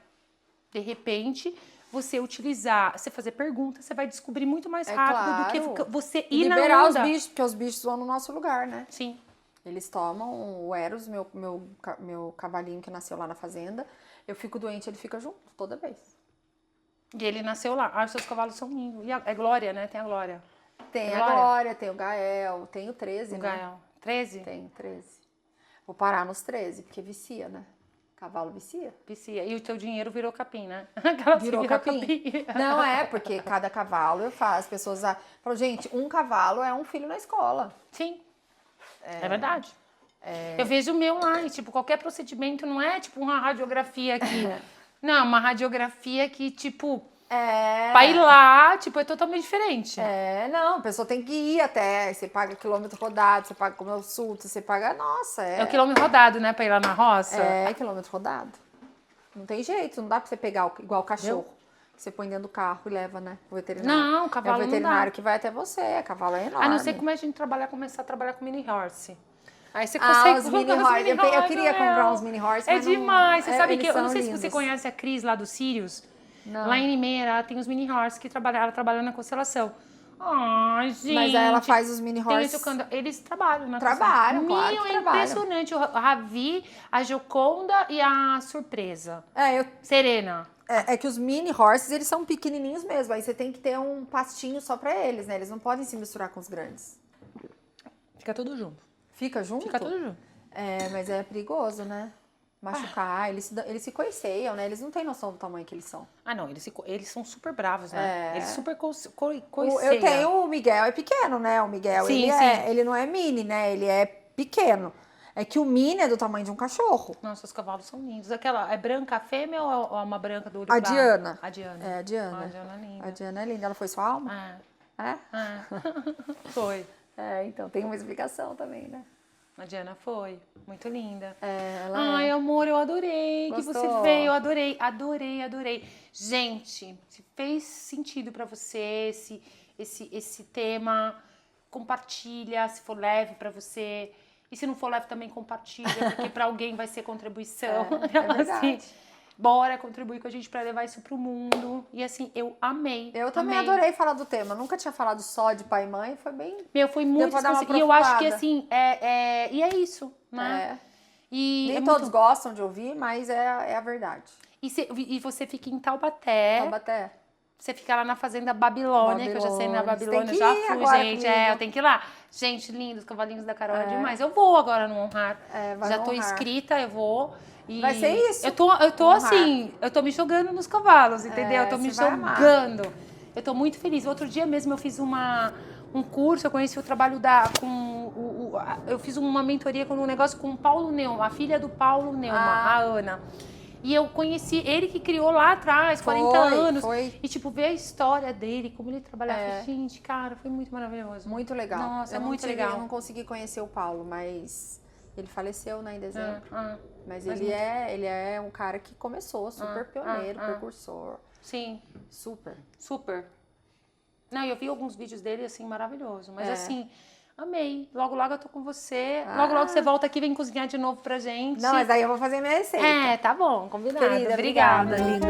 De repente, você utilizar, você fazer perguntas, você vai descobrir muito mais É rápido do claro. que você E ir na liberar os onda. bichos, porque os bichos vão no nosso lugar, né? Sim. Eles tomam o Eros, meu cavalinho que nasceu lá na fazenda. Eu fico doente, ele fica junto toda vez. E ele nasceu lá. Ah, os seus cavalos são lindos. E é Glória, né? Tem a Glória. Tem Glória? a Glória, tem o Gael, tem o 13, O né? Gael. 13? Tem 13. Vou parar nos 13, porque vicia, né? Cavalo vicia. Vicia. E o teu dinheiro virou capim, né? Aquela Virou capim? Não é, porque cada cavalo eu faço. As pessoas falam, gente, um cavalo é um filho na escola. Sim. É verdade. Eu vejo o meu lá, e, tipo, qualquer procedimento não é tipo uma radiografia aqui. Não, uma radiografia que, tipo, pra ir lá, tipo, é totalmente diferente. Não, a pessoa tem que ir até, você paga quilômetro rodado, você paga consulta, você paga, nossa, É o quilômetro rodado, né, pra ir lá na roça. É quilômetro rodado. Não tem jeito, não dá pra você pegar igual o cachorro. Que você põe dentro do carro e leva, né, o veterinário. Não, o cavalo é o não veterinário dá. que vai até você, cavalo é enorme. A não ser como a gente começar a trabalhar com mini horse. Aí você consegue os mini colocar horse. Eu queria comprar uns mini horse, É mas não- demais. Você sabe eles que eu não são sei se lindos. você conhece a Cris lá do Sirius. Não. Lá em Limeira, ela tem os mini horse que ela trabalha na constelação. Ai, gente. Mas aí ela faz os mini Tem horse. eles trabalham na Trabalham, claro Meu, que é trabalham. impressionante. O Ravi, a Gioconda e a Surpresa. Serena. É que os mini horses, eles são pequenininhos mesmo. Aí você tem que ter um pastinho só pra eles, né? Eles não podem se misturar com os grandes. Fica tudo junto. Fica junto? Fica tudo junto. Mas é perigoso, né? Machucar, eles se coiceiam, né? Eles não têm noção do tamanho que eles são. Ah, não, eles são super bravos, né? Eles super coiceiam. Eu tenho o Miguel, é pequeno, né? O Miguel, Sim, ele não é mini, né? Ele é pequeno. É que o mini é do tamanho de um cachorro. Nossa, os cavalos são lindos. Aquela, é branca a fêmea ou é uma branca do olho A claro? Diana. A Diana. É, a Diana. A Diana é linda. A Diana é linda. Ela foi sua alma? É? Foi. Então tem uma explicação também, né? A Diana foi. Muito linda. Ela amor, eu adorei que você Gostou? veio. Eu adorei, adorei, adorei. Gente, se fez sentido pra você esse tema, compartilha, se for leve pra você. E se não for leve, também compartilha, porque pra alguém vai ser contribuição. É verdade. Bora contribuir com a gente pra levar isso pro mundo. E assim, eu amei. Eu também adorei falar do tema. Nunca tinha falado só de pai e mãe, foi bem... Meu, foi muito pra dar uma específico. E eu acho que aprofundada. assim, e é isso, né? E Nem é todos muito... gostam de ouvir, mas é a verdade. E você fica em Taubaté. Taubaté. Você fica lá na Fazenda Babilônia, que eu já sei na Babilônia. Babilônia, Você tem já que ir fui, agora gente. comigo. Eu tenho que ir lá. Gente, lindo, os cavalinhos da Carol é demais. Eu vou agora no Honrar. Vai Já tô honrar. inscrita, eu vou. E Vai ser isso. Eu tô Honrar. assim, eu tô me jogando nos cavalos, entendeu? Eu tô me você vai amar. jogando. Eu tô muito feliz. Outro dia mesmo eu fiz um curso, eu conheci o trabalho eu fiz uma mentoria com um negócio com o Paulo Neumann, a filha do Paulo Neumann, a Ana. E eu conheci ele que criou lá atrás, 40 anos. E, tipo, ver a história dele, como ele trabalhava. Gente, cara, foi muito maravilhoso. Muito legal. Nossa, eu muito não tive- legal. Eu não consegui conhecer o Paulo, mas ele faleceu, né, em dezembro. Mas Mas ele é um cara que começou, super pioneiro, precursor. Sim, Super. super. Não, eu vi alguns vídeos dele, assim, maravilhoso. Mas, assim, amei. Logo, logo eu tô com você. Logo, logo você volta aqui e vem cozinhar de novo pra gente. Não, mas aí eu vou fazer minha receita. Tá bom, combinado. Querida, Obrigada. linda.